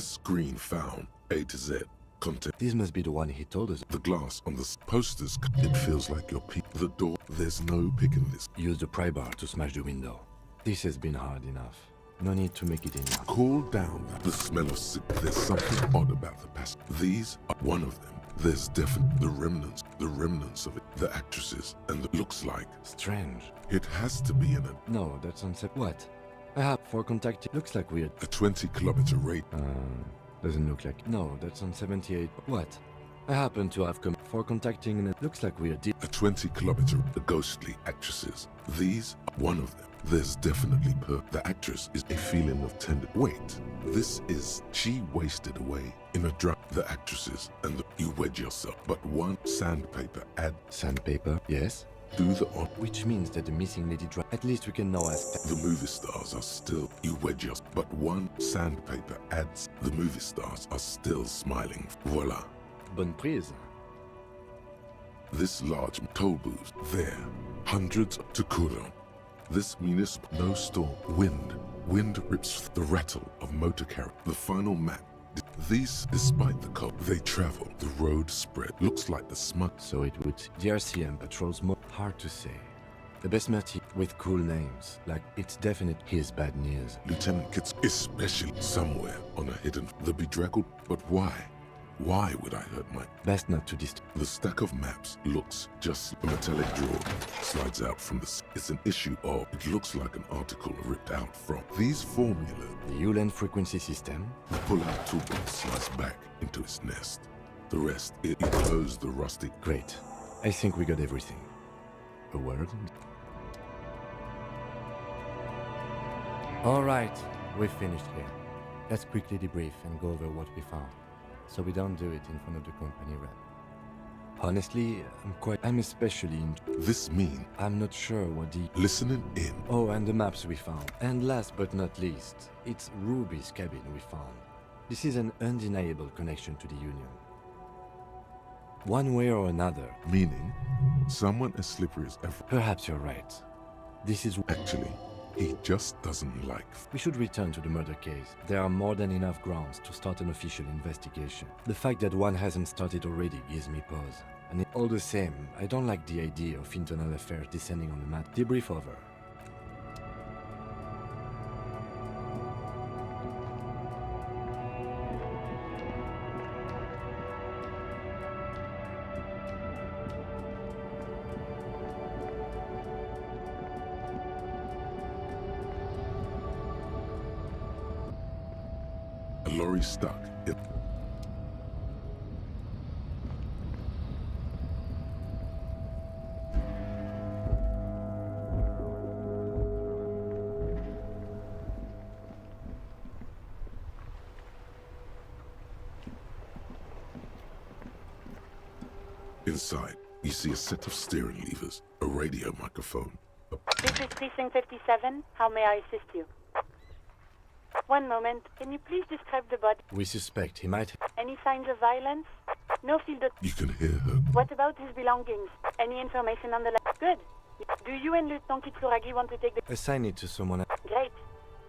this screen found A to Z. Content. This must be the one he told us. The glass on the posters, it feels like you're the door. There's no picking this. Use the pry bar to smash the window. This has been hard enough. No need to make it any more. Cool down. The smell of there's something odd about the past. These are one of them. There's definitely the remnants of it. The actresses, and it looks like strange. It has to be in a No, that's on set. What? I have for contacting. Looks like weird. a 20-kilometer rate. Doesn't look like. No, that's on 78. What? I happen to have come for contacting and it looks like we're A 20-kilometer. The ghostly actresses. These are one of them. There's definitely the actress is a feeling of tender. Wait, this is she wasted away in a drug. The actresses and you wedge yourself. But one sandpaper ad. Sandpaper? Yes. Do the on. Which means that the missing lady At least we can now ask. The movie stars are still you wedge yourself. But one sandpaper adds. The movie stars are still smiling. Voila. Bonne prise. This large toll booth there. Hundreds to Kuron. This municipal no storm. Wind rips the rattle of motor carriage. The final map. These, despite the cold, they travel. The road spread. Looks like the smug. So it would. The RCM patrols more. Hard to say. The best mercy with cool names. Like, it's definite his bad news. Lieutenant Kitts, especially somewhere on a hidden. The bedraggled. But why? Why would I hurt my... Best not to disturb. The stack of maps looks just a metallic drawer slides out from the... It's an issue of... It looks like an article ripped out from... These formulas... The Uland frequency system. The pull-out toolbox slides back into its nest. The rest, it closed the rusty... Great. I think we got everything. A word? Alright, we've finished here. Let's quickly debrief and go over what we found. So we don't do it in front of the company rep. Honestly, I'm especially This mean? I'm not sure what the... Listening in. Oh, and the maps we found. And last but not least, it's Ruby's cabin we found. This is an undeniable connection to the Union. One way or another. Meaning? Someone as slippery as ever. Perhaps you're right. This is... Actually, he just doesn't like... We should return to the murder case. There are more than enough grounds to start an official investigation. The fact that one hasn't started already gives me pause. And all the same, I don't like the idea of internal affairs descending on the mat. Debrief over. A lorry stuck. Inside, you see a set of steering levers, a radio microphone. This is Precinct 57. How may I assist you? One moment. Can you please describe the body? We suspect he might... Any signs of violence? No field of... You can hear her. What about his belongings? Any information on the... Good. Do you and Lieutenant Kitsuragi want to take the... Assign it to someone... Great.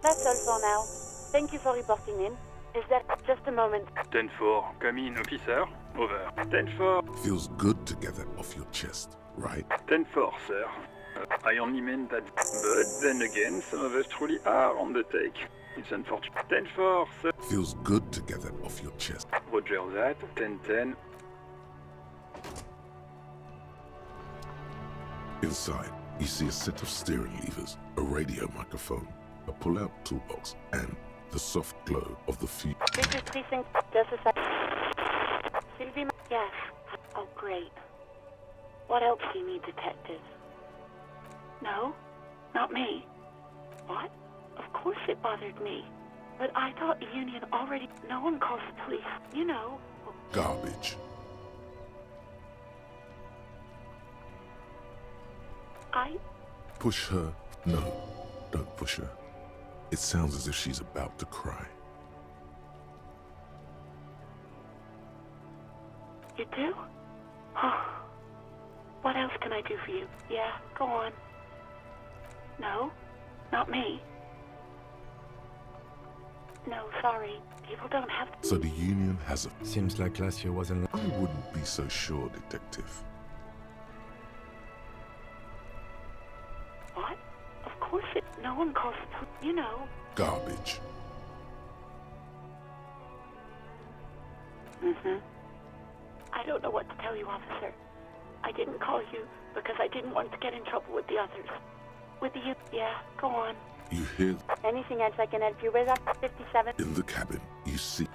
That's all for now. Thank you for reporting in. Is that just a moment? 10-4, come in, officer. Over. 10-4. Feels good to get that off your chest, right? 10-4, sir. I only meant that, but then again, some of us truly are on the take. It's unfortunate. 10-4, sir. Feels good to get that off your chest. Roger that. 10-10. Inside, you see a set of steering levers, a radio microphone, a pull-out toolbox, and the soft glow of the fuse. This is Precinct... Just a sec. Sylvie... Yes. Oh, great. What else do you need, detective? No? Not me. What? Of course it bothered me. But I thought the Union already... No one calls the police. You know. Garbage. Push her. No, don't push her. It sounds as if she's about to cry. You do? Oh. What else can I do for you? Yeah, go on. No? Not me. No, sorry. People don't have... So the Union has a... Seems like last year wasn't... I wouldn't be so sure, Detective. What? Of course it... No one calls it, you know. Garbage. I don't know what to tell you, officer. I didn't call you because I didn't want to get in trouble with the others. With you, yeah, go on. You hear Anything else I can help you with, 57? in the cabin, you see.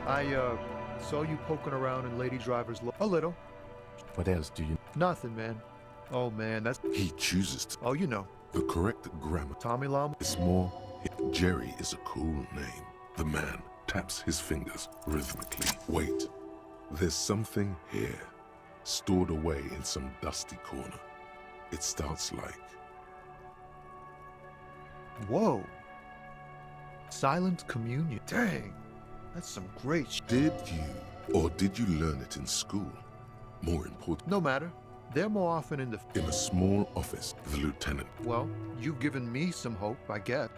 I saw you poking around in Lady Driver's a little. What else do you... Nothing, man. Oh, man, that's... He chooses to. Oh, you know. The correct grammar. Tommy Llama. It's more. Jerry is a cool name. The man taps his fingers rhythmically. Wait. There's something here, stored away in some dusty corner. It starts like... Whoa. Silent communion. Dang. That's some great Did you, or did you learn it in school? More important. No matter. They're more often in a small office, the lieutenant. Well, you've given me some hope, I guess.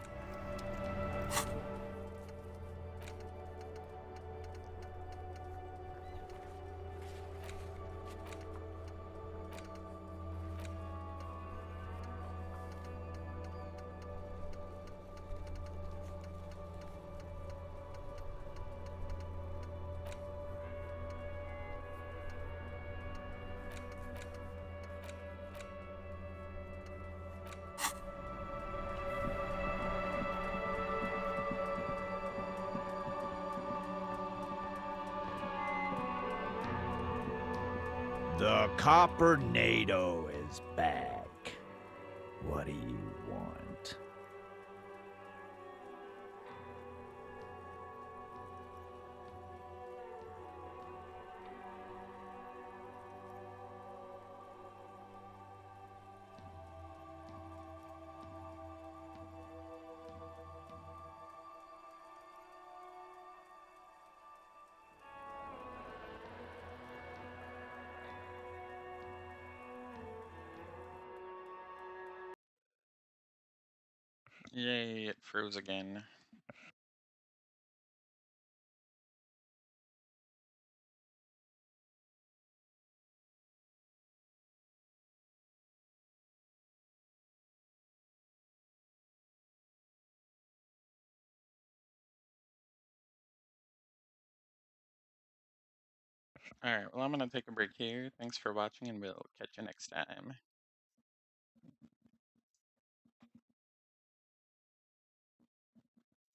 The Coppernado is back. What do you want? Yay, it froze again. Alright, well, I'm gonna take a break here. Thanks for watching, and we'll catch you next time.